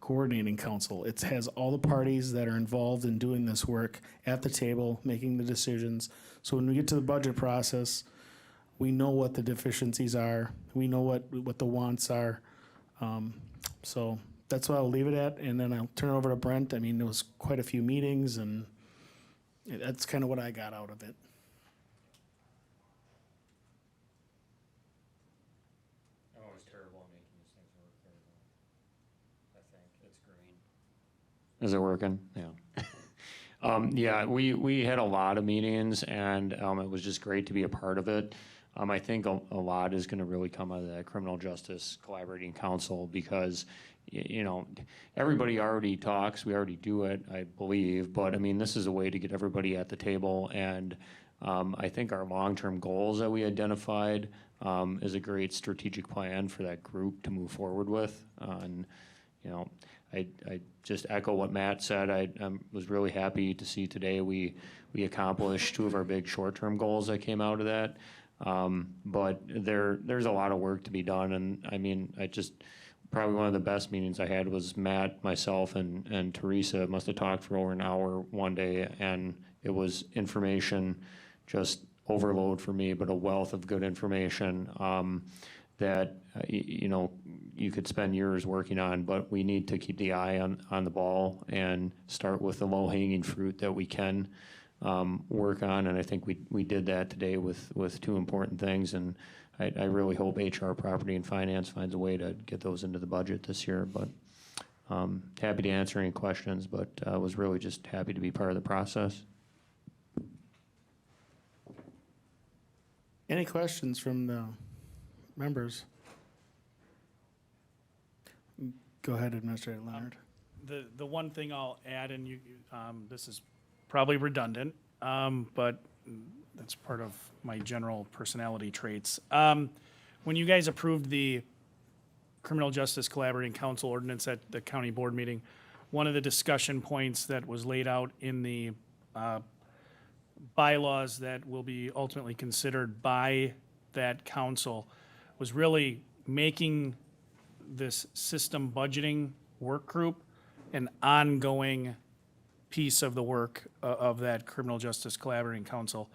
Speaker 1: coordinating council. It has all the parties that are involved in doing this work at the table, making the decisions. So when we get to the budget process, we know what the deficiencies are. We know what the wants are. So that's what I'll leave it at, and then I'll turn it over to Brent. I mean, there was quite a few meetings, and that's kind of what I got out of it.
Speaker 17: I'm always terrible at making these things work very well. I think it's green. Is it working? Yeah. Yeah, we had a lot of meetings, and it was just great to be a part of it. I think a lot is going to really come out of that Criminal Justice Collaborating Council because, you know, everybody already talks. We already do it, I believe. But, I mean, this is a way to get everybody at the table. And I think our long-term goals that we identified is a great strategic plan for that group to move forward with. And, you know, I just echo what Matt said. I was really happy to see today we accomplished 2 of our big short-term goals that came out of that. But there's a lot of work to be done, and I mean, probably one of the best meetings I had was Matt, myself, and Teresa must have talked for over an hour one day, and it was information, just overload for me, but a wealth of good information that you know, you could spend years working on, but we need to keep the eye on the ball and start with the low-hanging fruit that we can work on, and I think we did that today with 2 important things, and I really hope HR, Property, and Finance finds a way to get those into the budget this year, but happy to answer any questions, but was really just happy to be part of the process.
Speaker 1: Any questions from the members? Go ahead, Administrator Leonard.
Speaker 12: The one thing I'll add, and you, this is probably redundant, but that's part of my general personality traits. When you guys approved the Criminal Justice Collaborating Council ordinance at the county board meeting, one of the discussion points that was laid out in the bylaws that will be ultimately considered by that council was really making this system budgeting work group an ongoing piece of the work of that Criminal Justice Collaborating Council.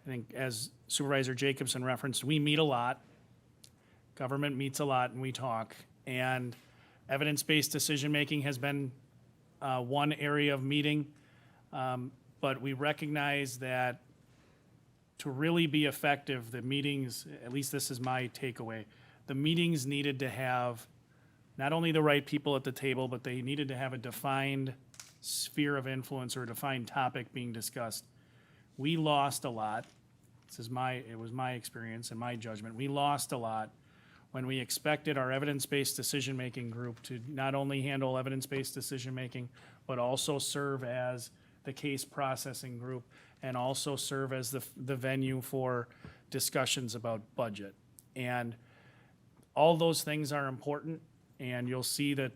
Speaker 12: I think as Supervisor Jacobson referenced, we meet a lot. Government meets a lot and we talk. And evidence-based decision-making has been one area of meeting. But we recognize that to really be effective, the meetings, at least this is my takeaway, the meetings needed to have not only the right people at the table, but they needed to have a defined sphere of influence or a defined topic being discussed. We lost a lot. It was my experience and my judgment. We lost a lot when we expected our evidence-based decision-making group to not only handle evidence-based decision-making, but also serve as the case processing group and also serve as the venue for discussions about budget. And all those things are important, and you'll see that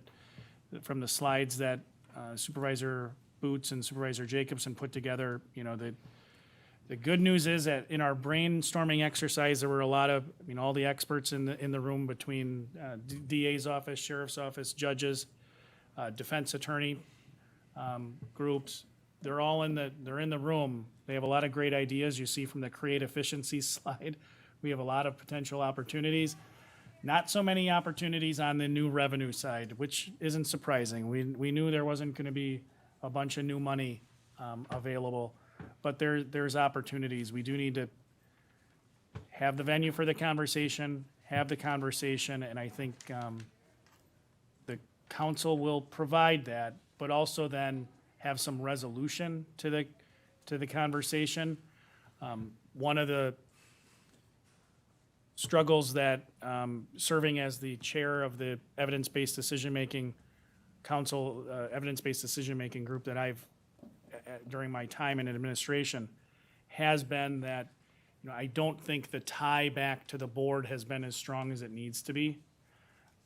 Speaker 12: from the slides that Supervisor Boots and Supervisor Jacobson put together, you know, the good news is that in our brainstorming exercise, there were a lot of, you know, all the experts in the room between DA's office, Sheriff's office, judges, defense attorney groups. They're all in the room. They have a lot of great ideas. You see from the create efficiency slide, we have a lot of potential opportunities. Not so many opportunities on the new revenue side, which isn't surprising. We knew there wasn't going to be a bunch of new money available, but there's opportunities. We do need to have the venue for the conversation, and I think the council will provide that, but also then have some resolution to the conversation. One of the struggles that serving as the chair of the evidence-based decision-making council, evidence-based decision-making group that I've during my time in administration has been that, you know, I don't think the tie back to the board has been as strong as it needs to be.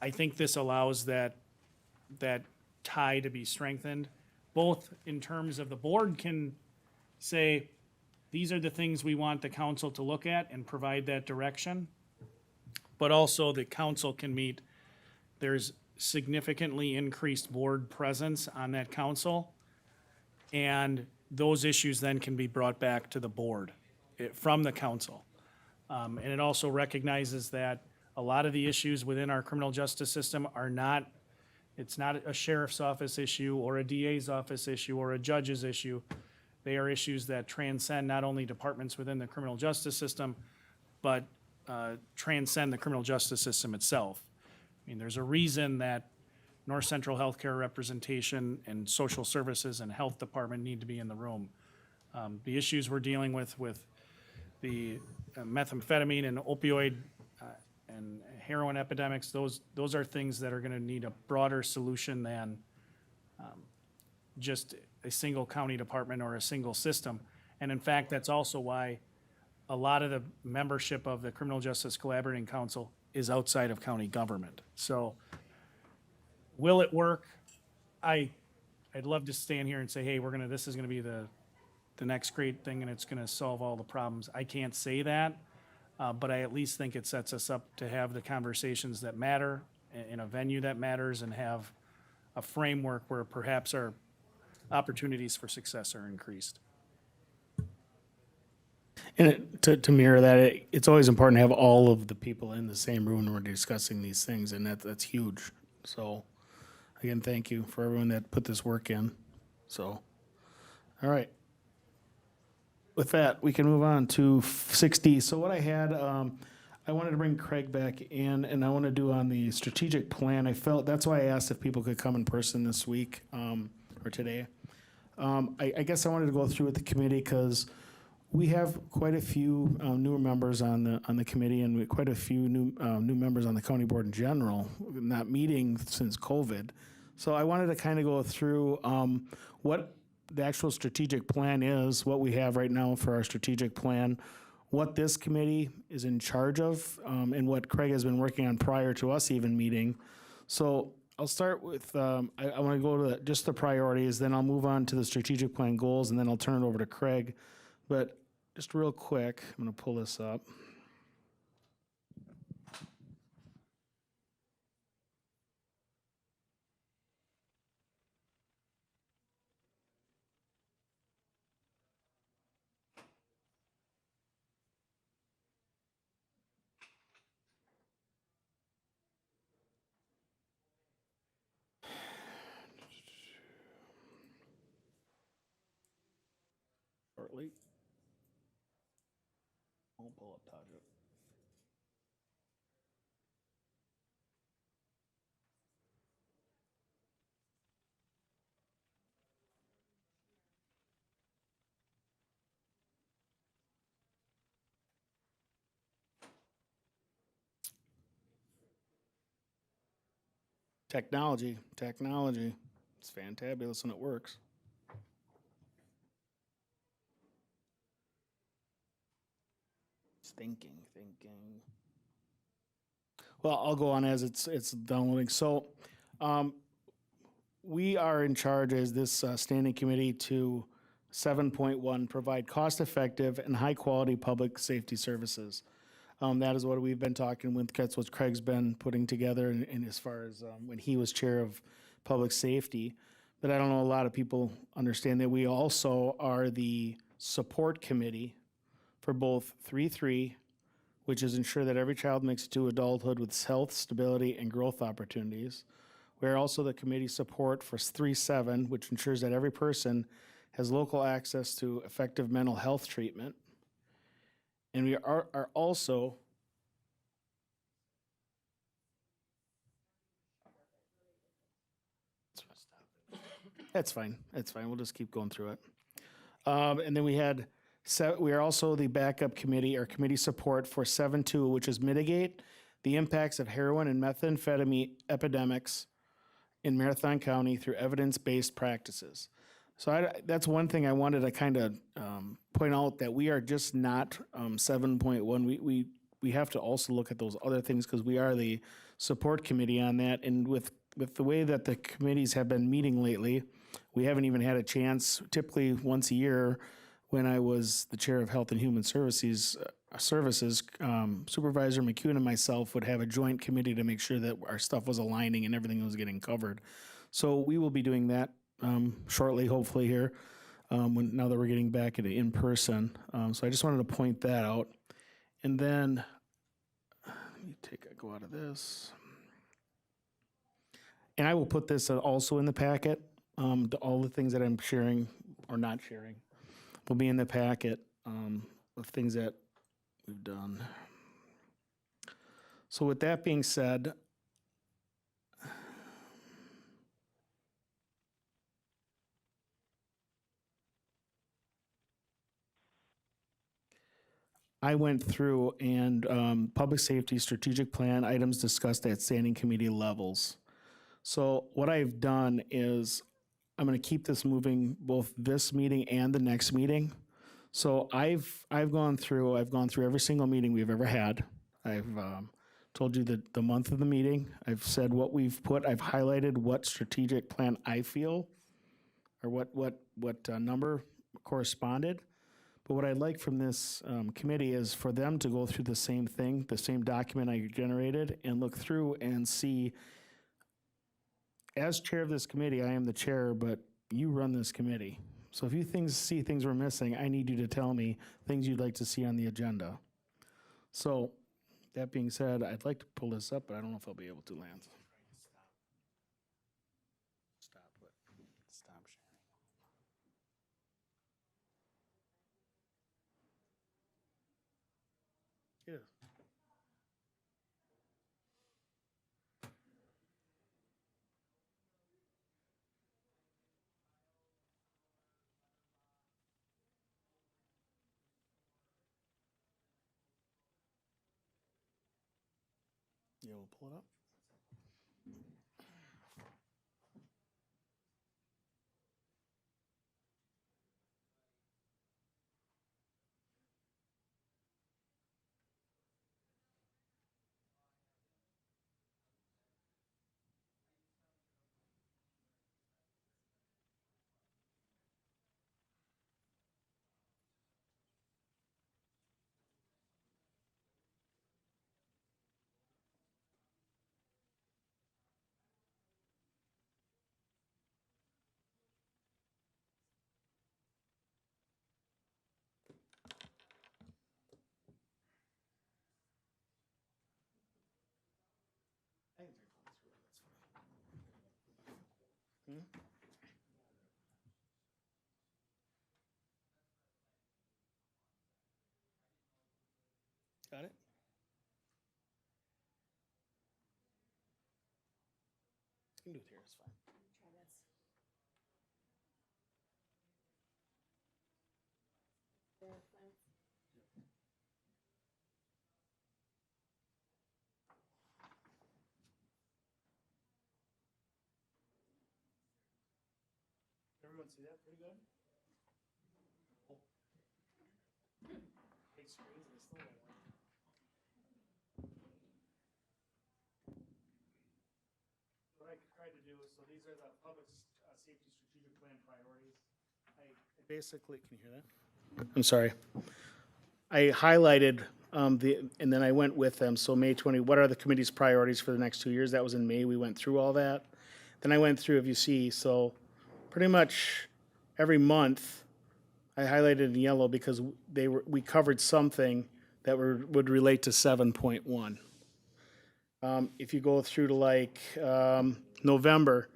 Speaker 12: I think this allows that tie to be strengthened, both in terms of the board can say, these are the things we want the council to look at and provide that direction. But also the council can meet, there's significantly increased board presence on that council. And those issues then can be brought back to the board from the council. And it also recognizes that a lot of the issues within our criminal justice system are not, it's not a sheriff's office issue or a DA's office issue or a judge's issue. They are issues that transcend not only departments within the criminal justice system, but transcend the criminal justice system itself. I mean, there's a reason that North Central Healthcare Representation and Social Services and Health Department need to be in the room. The issues we're dealing with the methamphetamine and opioid and heroin epidemics, those are things that are gonna need a broader solution than just a single county department or a single system. And in fact, that's also why a lot of the membership of the Criminal Justice Collaborating Council is outside of county government. So will it work? I'd love to stand here and say, hey, this is gonna be the next great thing and it's gonna solve all the problems. I can't say that, but I at least think it sets us up to have the conversations that matter in a venue that matters and have a framework where perhaps our opportunities for success are increased.
Speaker 1: And to mirror that, it's always important to have all of the people in the same room when we're discussing these things, and that's huge. So, again, thank you for everyone that put this work in. So, all right. With that, we can move on to 6D. So what I had, I wanted to bring Craig back in, and I want to do on the strategic plan. I felt, that's why I asked if people could come in person this week or today. I guess I wanted to go through with the committee because we have quite a few newer members on the committee, and quite a few new members on the county board in general, not meeting since COVID. So I wanted to kind of go through what the actual strategic plan is, what we have right now for our strategic plan, what this committee is in charge of, and what Craig has been working on prior to us even meeting. So I'll start with, I want to go to just the priorities, then I'll move on to the strategic plan goals, and then I'll turn it over to Craig. But just real quick, I'm going to pull this up. Shortly. I'll pull up Tajik. Technology. It's fantabulous and it works. Thinking. Well, I'll go on as it's downloading. So, we are in charge as this standing committee to 7.1 provide cost-effective and high-quality public safety services. That is what we've been talking with. That's what Craig's been putting together, in as far as when he was chair of public safety. But I don't know a lot of people understand that we also are the support committee for both 3.3, which is ensure that every child makes it to adulthood with health, stability, and growth opportunities. We are also the committee support for 3.7, which ensures that every person has local access to effective mental health treatment. And we are also That's fine. We'll just keep going through it. And then we are also the backup committee or committee support for 7.2, which is mitigate the impacts of heroin and methamphetamine epidemics in Marathon County through evidence-based practices. So that's one thing I wanted to kind of point out, that we are just not 7.1. We have to also look at those other things because we are the support committee on that. And with the way that the committees have been meeting lately, We haven't even had a chance, typically once a year, when I was the chair of Health and Human Services, Supervisor McCune and myself would have a joint committee to make sure that our stuff was aligning and everything was getting covered. So we will be doing that shortly, hopefully here, now that we're getting back into in-person. So I just wanted to point that out. And then, let me go out of this. And I will put this also in the packet. All the things that I'm sharing or not sharing will be in the packet of things that we've done. So with that being said, I went through and public safety strategic plan items discussed at standing committee levels. So what I've done is I'm going to keep this moving, both this meeting and the next meeting. So I've gone through every single meeting we've ever had. I've told you the month of the meeting. I've said what we've put. I've highlighted what strategic plan I feel, or what number corresponded. But what I'd like from this committee is for them to go through the same thing, the same document I generated, and look through and see. As chair of this committee, I am the chair, but you run this committee. So if you see things we're missing, I need you to tell me things you'd like to see on the agenda. So that being said, I'd like to pull this up, but I don't know if I'll be able to, Lance. Stop sharing. Yeah. Yeah, we'll pull it up. Got it? You can do it here, it's fine. Everyone see that pretty good? Big screens and it's still not working. What I tried to do is, so these are the public safety strategic plan priorities. I basically, can you hear that? I'm sorry. I highlighted and then I went with them. So May 20, what are the committee's priorities for the next 2 years? That was in May. We went through all that. Then I went through, if you see, so pretty much every month I highlighted in yellow because we covered something that would relate to 7.1. If you go through to like November,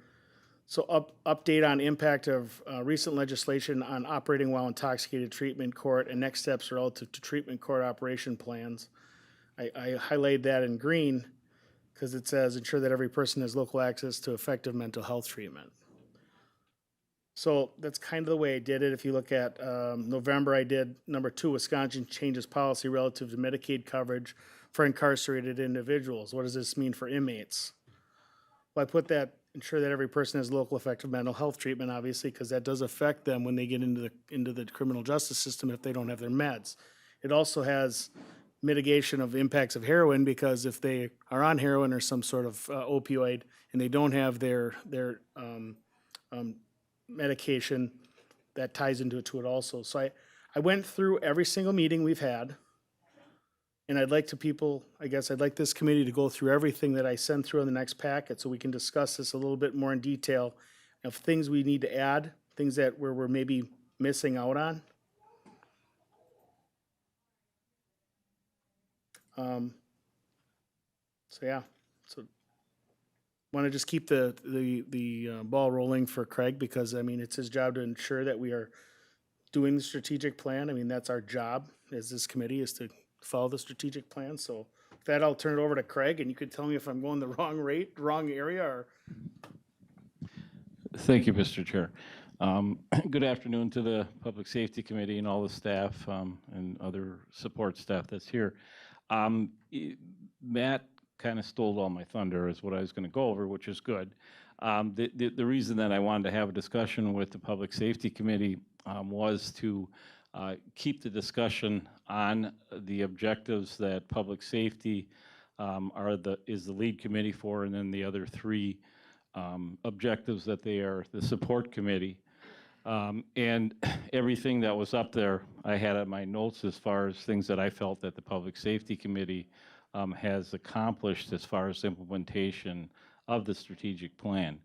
Speaker 1: so update on impact of recent legislation on operating while intoxicated treatment court and next steps relative to treatment court operation plans. I highlighted that in green because it says ensure that every person has local access to effective mental health treatment. So that's kind of the way I did it. If you look at November, I did number 2, Wisconsin changes policy relative to Medicaid coverage for incarcerated individuals. What does this mean for inmates? Well, I put that, ensure that every person has local effective mental health treatment, obviously, because that does affect them when they get into the criminal justice system if they don't have their meds. It also has mitigation of impacts of heroin, because if they are on heroin or some sort of opioid and they don't have their medication that ties into it also. So I went through every single meeting we've had. And I'd like I'd like this committee to go through everything that I send through in the next packet so we can discuss this a little bit more in detail of things we need to add, things that we're maybe missing out on. So yeah, so want to just keep the ball rolling for Craig because I mean it's his job to ensure that we are doing the strategic plan. I mean that's our job as this committee is to follow the strategic plan. So with that, I'll turn it over to Craig, and you could tell me if I'm going the wrong area, or.
Speaker 14: Thank you, Mr. Chair. Good afternoon to the Public Safety Committee and all the staff and other support staff that's here. Matt kind of stole all my thunder is what I was going to go over, which is good. The reason that I wanted to have a discussion with the Public Safety Committee was to keep the discussion on the objectives that public safety is the lead committee for, and then the other three objectives that they are the support committee. And everything that was up there, I had at my notes as far as things that I felt that the Public Safety Committee has accomplished as far as implementation of the strategic plan.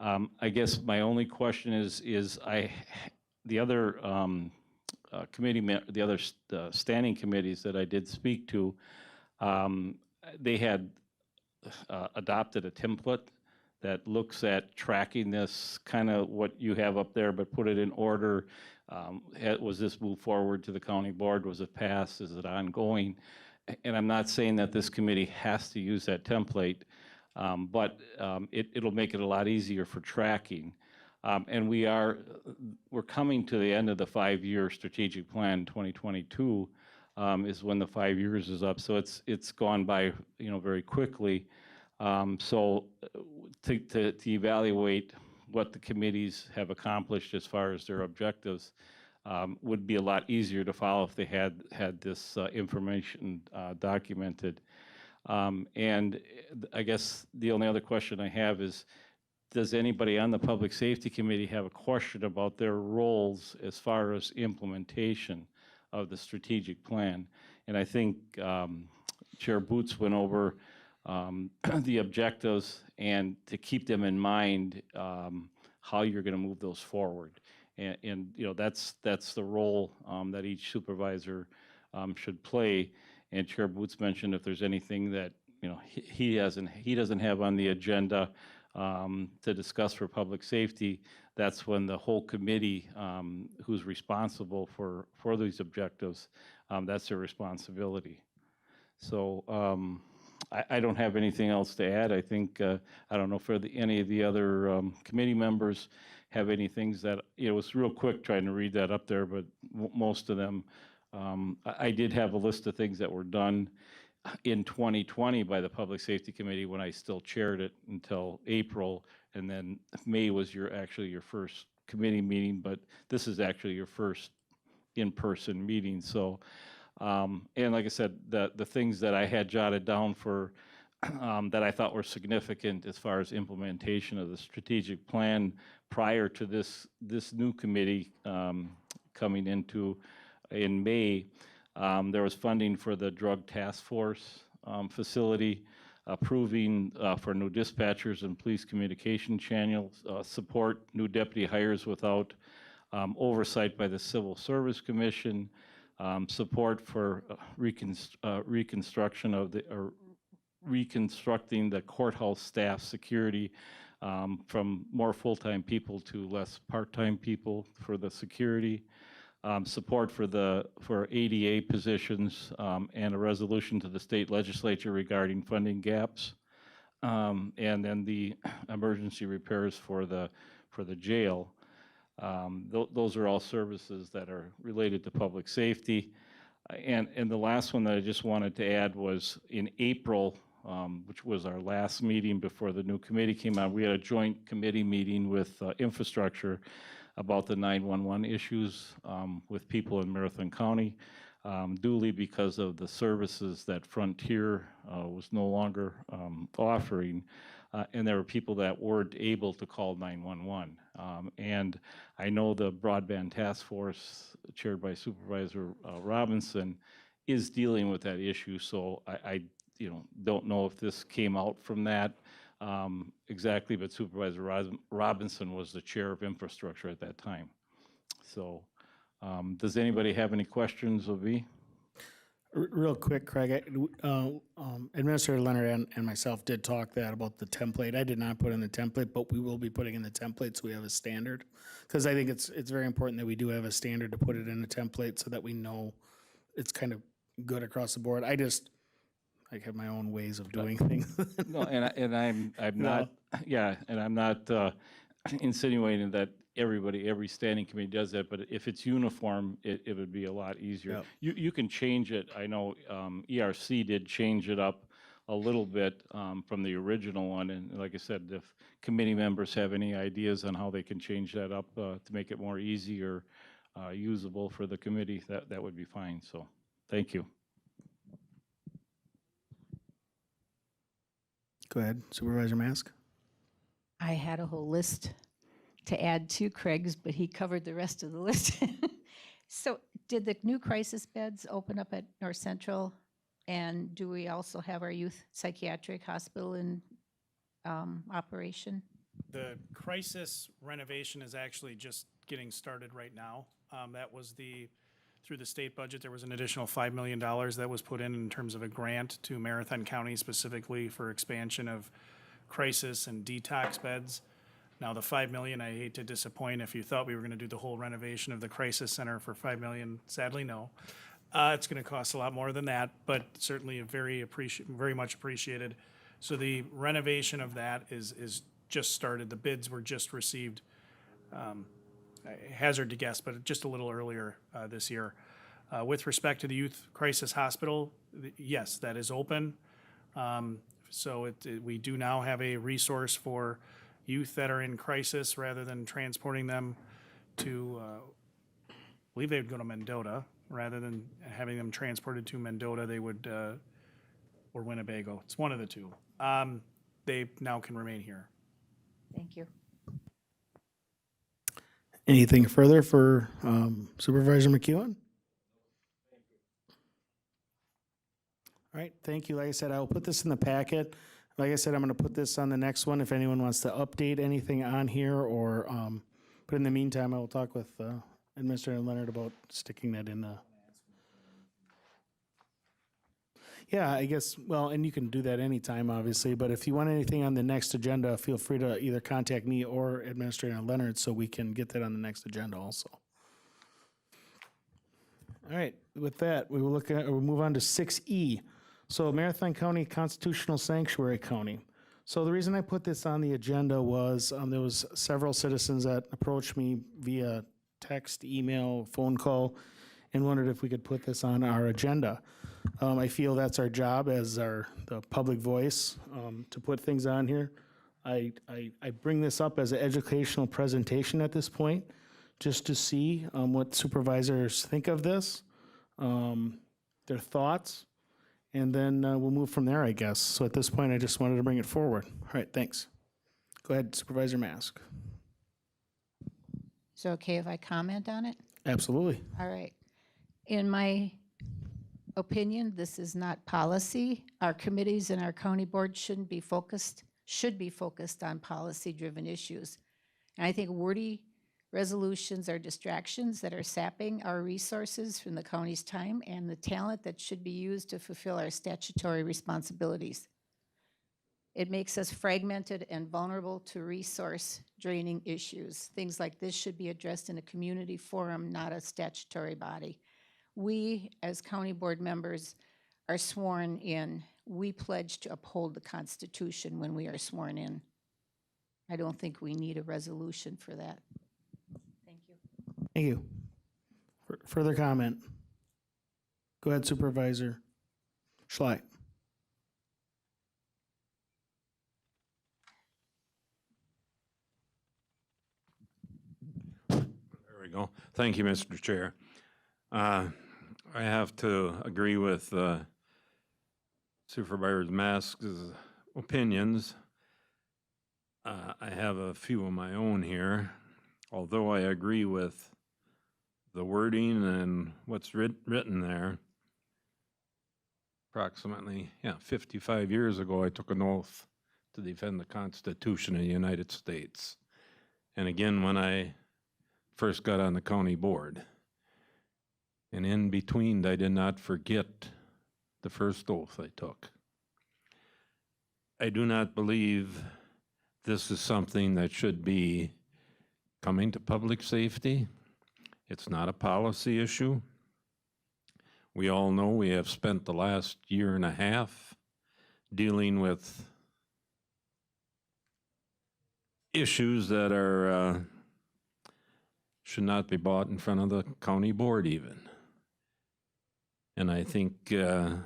Speaker 14: I guess my only question is the other the other standing committees that I did speak to, they had adopted a template that looks at tracking this, kind of what you have up there, but put it in order. Was this moved forward to the county board? Was it passed? Is it ongoing? And I'm not saying that this committee has to use that template, but it'll make it a lot easier for tracking. And we're coming to the end of the 5-year strategic plan. 2022 is when the 5 years is up. So it's gone by, very quickly. So to evaluate what the committees have accomplished as far as their objectives would be a lot easier to follow if they had this information documented. And I guess the only other question I have is, does anybody on the Public Safety Committee have a question about their roles as far as implementation of the strategic plan? And I think Chair Boots went over the objectives and to keep them in mind, how you're going to move those forward. And that's the role that each supervisor should play. And Chair Boots mentioned if there's anything that he doesn't have on the agenda to discuss for public safety, that's when the whole committee who's responsible for these objectives, that's their responsibility. So I don't have anything else to add. I think, I don't know if any of the other committee members have any things that, it was real quick trying to read that up there, but most of them, I did have a list of things that were done in 2020 by the Public Safety Committee when I still chaired it until April, and then May was actually your first committee meeting, but this is actually your first in-person meeting. So, and like I said, the things that I had jotted down for that I thought were significant as far as implementation of the strategic plan prior to this new committee coming into in May. There was funding for the drug task force facility, approving for new dispatchers and police communication channels, support new deputy hires without oversight by the Civil Service Commission, support for reconstructing the courthouse staff security from more full-time people to less part-time people for the security. Support for ADA positions and a resolution to the state legislature regarding funding gaps, and then the emergency repairs for the jail. Those are all services that are related to public safety. And the last one that I just wanted to add was in April, which was our last meeting before the new committee came out. We had a joint committee meeting with infrastructure about the 911 issues with people in Marathon County, duly because of the services that Frontier was no longer offering. and there were people that weren't able to call 911. And I know the broadband task force chaired by Supervisor Robinson is dealing with that issue. So I don't know if this came out from that exactly, but Supervisor Robinson was the chair of infrastructure at that time. So does anybody have any questions of me?
Speaker 1: Real quick, Craig, Administrator Leonard and myself did talk that about the template. I did not put in the template, but we will be putting in the template so we have a standard. Because I think it's very important that we do have a standard to put it in a template so that we know it's kind of good across the board. I have my own ways of doing things.
Speaker 14: No, and I'm not, yeah, and I'm not insinuating that every standing committee does that, but if it's uniform, it would be a lot easier.
Speaker 1: Yep.
Speaker 14: You can change it. I know ERC did change it up a little bit from the original one, and like I said, if committee members have any ideas on how they can change that up to make it more easy or usable for the committee, that would be fine. So, thank you.
Speaker 1: Go ahead, Supervisor Mask.
Speaker 16: I had a whole list to add to Craig's, but he covered the rest of the list. So did the new crisis beds open up at North Central? And do we also have our youth psychiatric hospital in operation?
Speaker 12: The crisis renovation is actually just getting started right now. That was through the state budget, there was an additional $5 million that was put in terms of a grant to Marathon County specifically for expansion of crisis and detox beds. Now, the $5 million, I hate to disappoint. If you thought we were going to do the whole renovation of the crisis center for $5 million, sadly, no. It's going to cost a lot more than that, but certainly very much appreciated. So the renovation of that is just started. The bids were just received. I hazard to guess, but just a little earlier this year. With respect to the Youth Crisis Hospital, yes, that is open. So we do now have a resource for youth that are in crisis rather than transporting them to, I believe they would go to Mendota. Rather than having them transported to Mendota, they would, or Winnebago. It's one of the two. They now can remain here.
Speaker 16: Thank you.
Speaker 1: Anything further for Supervisor McEwen? All right, thank you. Like I said, I will put this in the packet. Like I said, I'm going to put this on the next one if anyone wants to update anything on here or, but in the meantime, I will talk with Administrator Leonard about sticking that in the. Yeah, I guess, well, and you can do that anytime, obviously, but if you want anything on the next agenda, feel free to either contact me or Administrator Leonard so we can get that on the next agenda also. All right, with that, we'll move on to 6E. So Marathon County Constitutional Sanctuary County. So the reason I put this on the agenda was there was several citizens that approached me via text, email, phone call, and wondered if we could put this on our agenda. I feel that's our job as the public voice to put things on here. I bring this up as an educational presentation at this point, just to see what supervisors think of this, their thoughts, and then we'll move from there, I guess. So at this point, I just wanted to bring it forward. All right, thanks. Go ahead, Supervisor Mask.
Speaker 16: Is it okay if I comment on it?
Speaker 1: Absolutely.
Speaker 16: All right. In my opinion, this is not policy. Our committees and our county board should be focused on policy-driven issues. And I think wordy resolutions are distractions that are sapping our resources from the county's time and the talent that should be used to fulfill our statutory responsibilities. It makes us fragmented and vulnerable to resource draining issues. Things like this should be addressed in a community forum, not a statutory body. We, as county board members, are sworn in. We pledge to uphold the Constitution when we are sworn in. I don't think we need a resolution for that. Thank you.
Speaker 1: Thank you. Further comment? Go ahead, Supervisor Schley.
Speaker 18: There we go. Thank you, Mr. Chair. I have to agree with Supervisor Mask's opinions. I have a few of my own here. Although I agree with the wording and what's written there, approximately, 55 years ago, I took an oath to defend the Constitution of the United States. And again, when I first got on the county board. And in between, I did not forget the first oath I took. I do not believe this is something that should be coming to public safety. It's not a policy issue. We all know we have spent the last year and a half dealing with issues that are should not be brought in front of the county board even. And I think the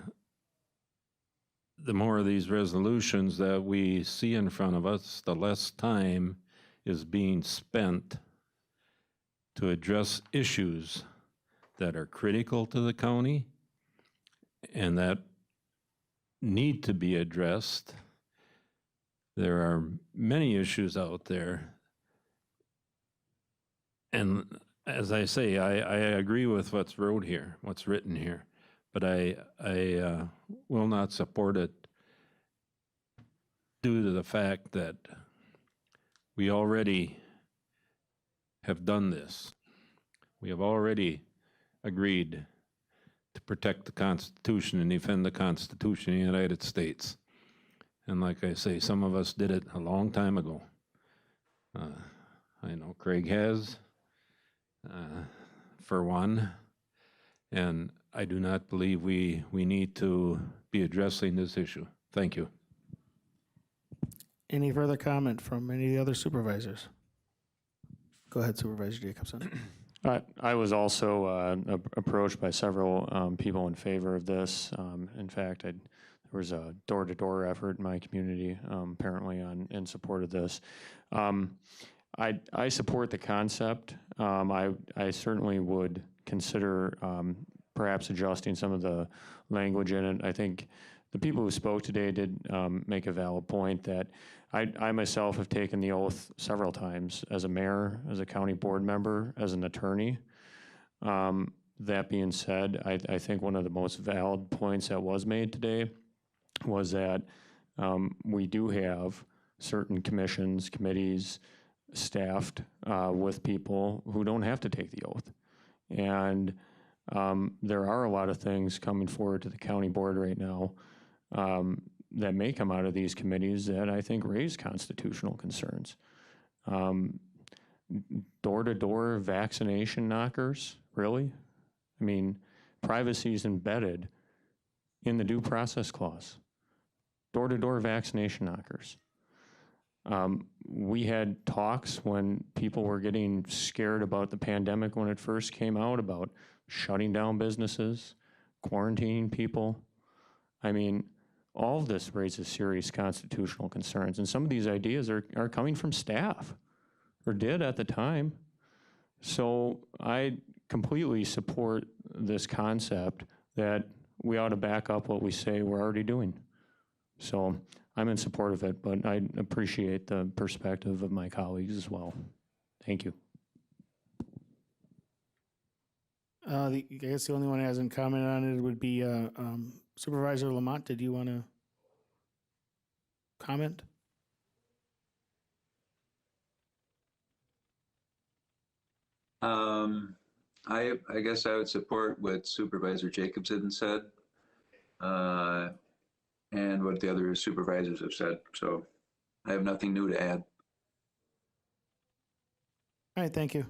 Speaker 18: more of these resolutions that we see in front of us, the less time is being spent to address issues that are critical to the county and that need to be addressed. There are many issues out there. And as I say, I agree with what's written here, but I will not support it due to the fact that we already have done this. We have already agreed to protect the Constitution and defend the Constitution of the United States. And like I say, some of us did it a long time ago. I know Craig has, for one, and I do not believe we need to be addressing this issue. Thank you.
Speaker 1: Any further comment from any of the other supervisors? Go ahead, Supervisor Jacobson.
Speaker 17: I was also approached by several people in favor of this. In fact, there was a door-to-door effort in my community, apparently, in support of this. I support the concept. I certainly would consider perhaps adjusting some of the language in it. I think the people who spoke today did make a valid point that I myself have taken the oath several times as a mayor, as a county board member, as an attorney. That being said, I think one of the most valid points that was made today was that we do have certain commissions, committees, staffed with people who don't have to take the oath. And there are a lot of things coming forward to the county board right now that may come out of these committees that I think raise constitutional concerns. Door-to-door vaccination knockers, really? I mean, privacy is embedded in the due process clause. Door-to-door vaccination knockers. We had talks when people were getting scared about the pandemic when it first came out about shutting down businesses, quarantining people. I mean, all of this raises serious constitutional concerns, and some of these ideas are coming from staff, or did at the time. So I completely support this concept that we ought to back up what we say we're already doing. So I'm in support of it, but I appreciate the perspective of my colleagues as well. Thank you.
Speaker 1: I guess the only one who hasn't commented on it would be Supervisor Lamont. Did you want to comment?
Speaker 13: I guess I would support what Supervisor Jacobson said, and what the other supervisors have said. So I have nothing new to add.
Speaker 1: All right, thank you.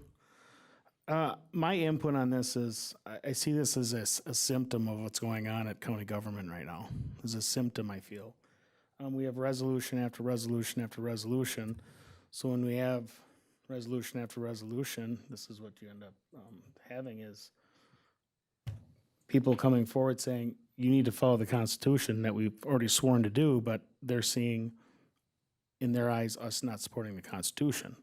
Speaker 1: My input on this is I see this as a symptom of what's going on at county government right now. It's a symptom, I feel. We have resolution after resolution after resolution. So when we have resolution after resolution, this is what you end up having is people coming forward saying, you need to follow the Constitution that we've already sworn to do, but they're seeing, in their eyes, us not supporting the Constitution.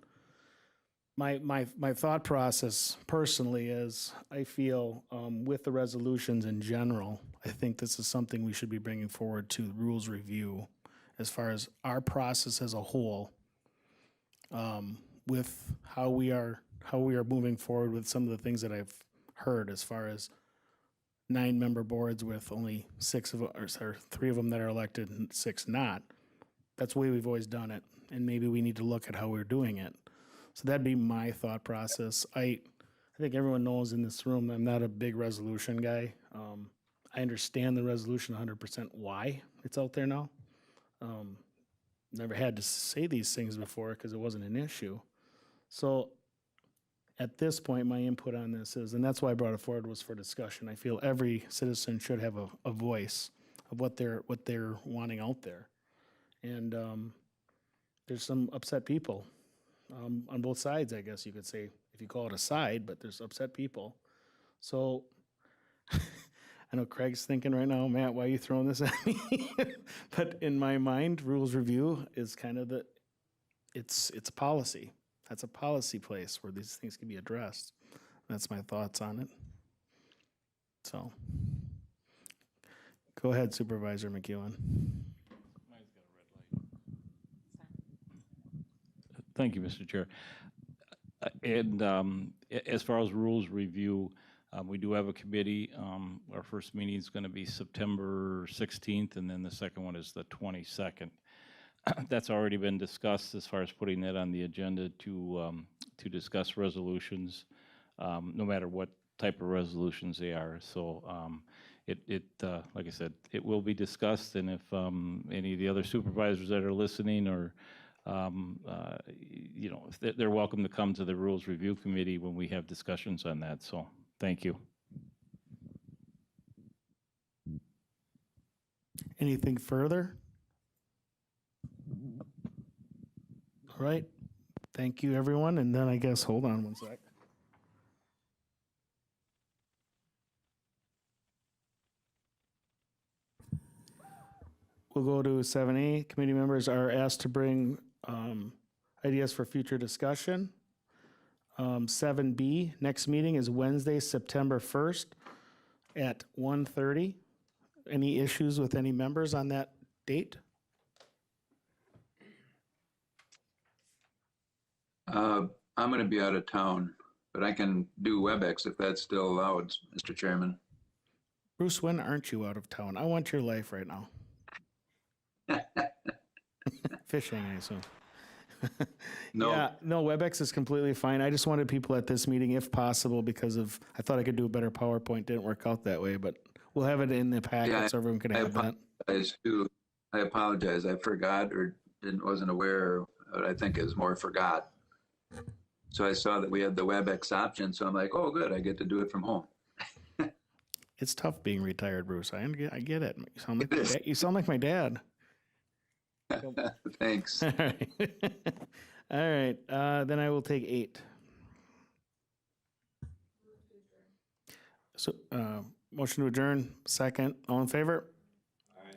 Speaker 1: My thought process personally is I feel with the resolutions in general, I think this is something we should be bringing forward to rules review as far as our process as a whole with how we are moving forward with some of the things that I've heard as far as 9-member boards with only 6 of, or sorry, 3 of them that are elected and 6 not. That's the way we've always done it, and maybe we need to look at how we're doing it. So that'd be my thought process. I think everyone knows in this room I'm not a big resolution guy. I understand the resolution 100% why it's out there now. Never had to say these things before because it wasn't an issue. So at this point, my input on this is, and that's why I brought it forward, was for discussion. I feel every citizen should have a voice of what they're wanting out there. And there's some upset people on both sides, I guess you could say, if you call it a side, but there's upset people. So I know Craig's thinking right now, Matt, why are you throwing this at me? But in my mind, rules review is kind of it's a policy. That's a policy place where these things can be addressed. That's my thoughts on it. So, go ahead, Supervisor McEwen.
Speaker 14: Thank you, Mr. Chair. And as far as rules review, we do have a committee. Our first meeting is going to be September 16th, and then the second one is the 22nd. That's already been discussed as far as putting that on the agenda to discuss resolutions, no matter what type of resolutions they are. So like I said, it will be discussed, and if any of the other supervisors that are listening or if they're welcome to come to the Rules Review Committee when we have discussions on that. So thank you.
Speaker 1: Anything further? All right. Thank you, everyone. And then I guess, hold on one sec. We'll go to 7A. Committee members are asked to bring ideas for future discussion. 7B, next meeting is Wednesday, September 1st at 1:30. Any issues with any members on that date?
Speaker 13: I'm going to be out of town, but I can do WebEx if that's still allowed, Mr. Chairman.
Speaker 1: Bruce, when aren't you out of town? I want your life right now. Fishing, I assume.
Speaker 13: No.
Speaker 1: Yeah, no, WebEx is completely fine. I just wanted people at this meeting, if possible, because I thought I could do a better PowerPoint. Didn't work out that way, but we'll have it in the packet so everyone can have that.
Speaker 13: I apologize. I forgot or wasn't aware, but I think it was more forgot. So I saw that we had the WebEx option, so I'm like, oh, good, I get to do it from home.
Speaker 1: It's tough being retired, Bruce. I get it. You sound like my dad.
Speaker 13: Thanks.
Speaker 1: All right. All right. Then I will take 8. So, motion to adjourn. Second. All in favor?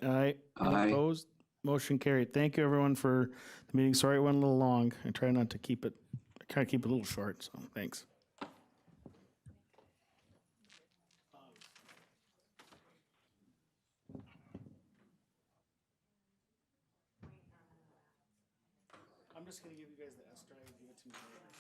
Speaker 1: Aye. Any opposed? Motion carried. Thank you, everyone, for the meeting. Sorry it went a little long. I try not to keep it. I try to keep it a little short. So, thanks. I'm just going to give you guys the S drive and give it to me later.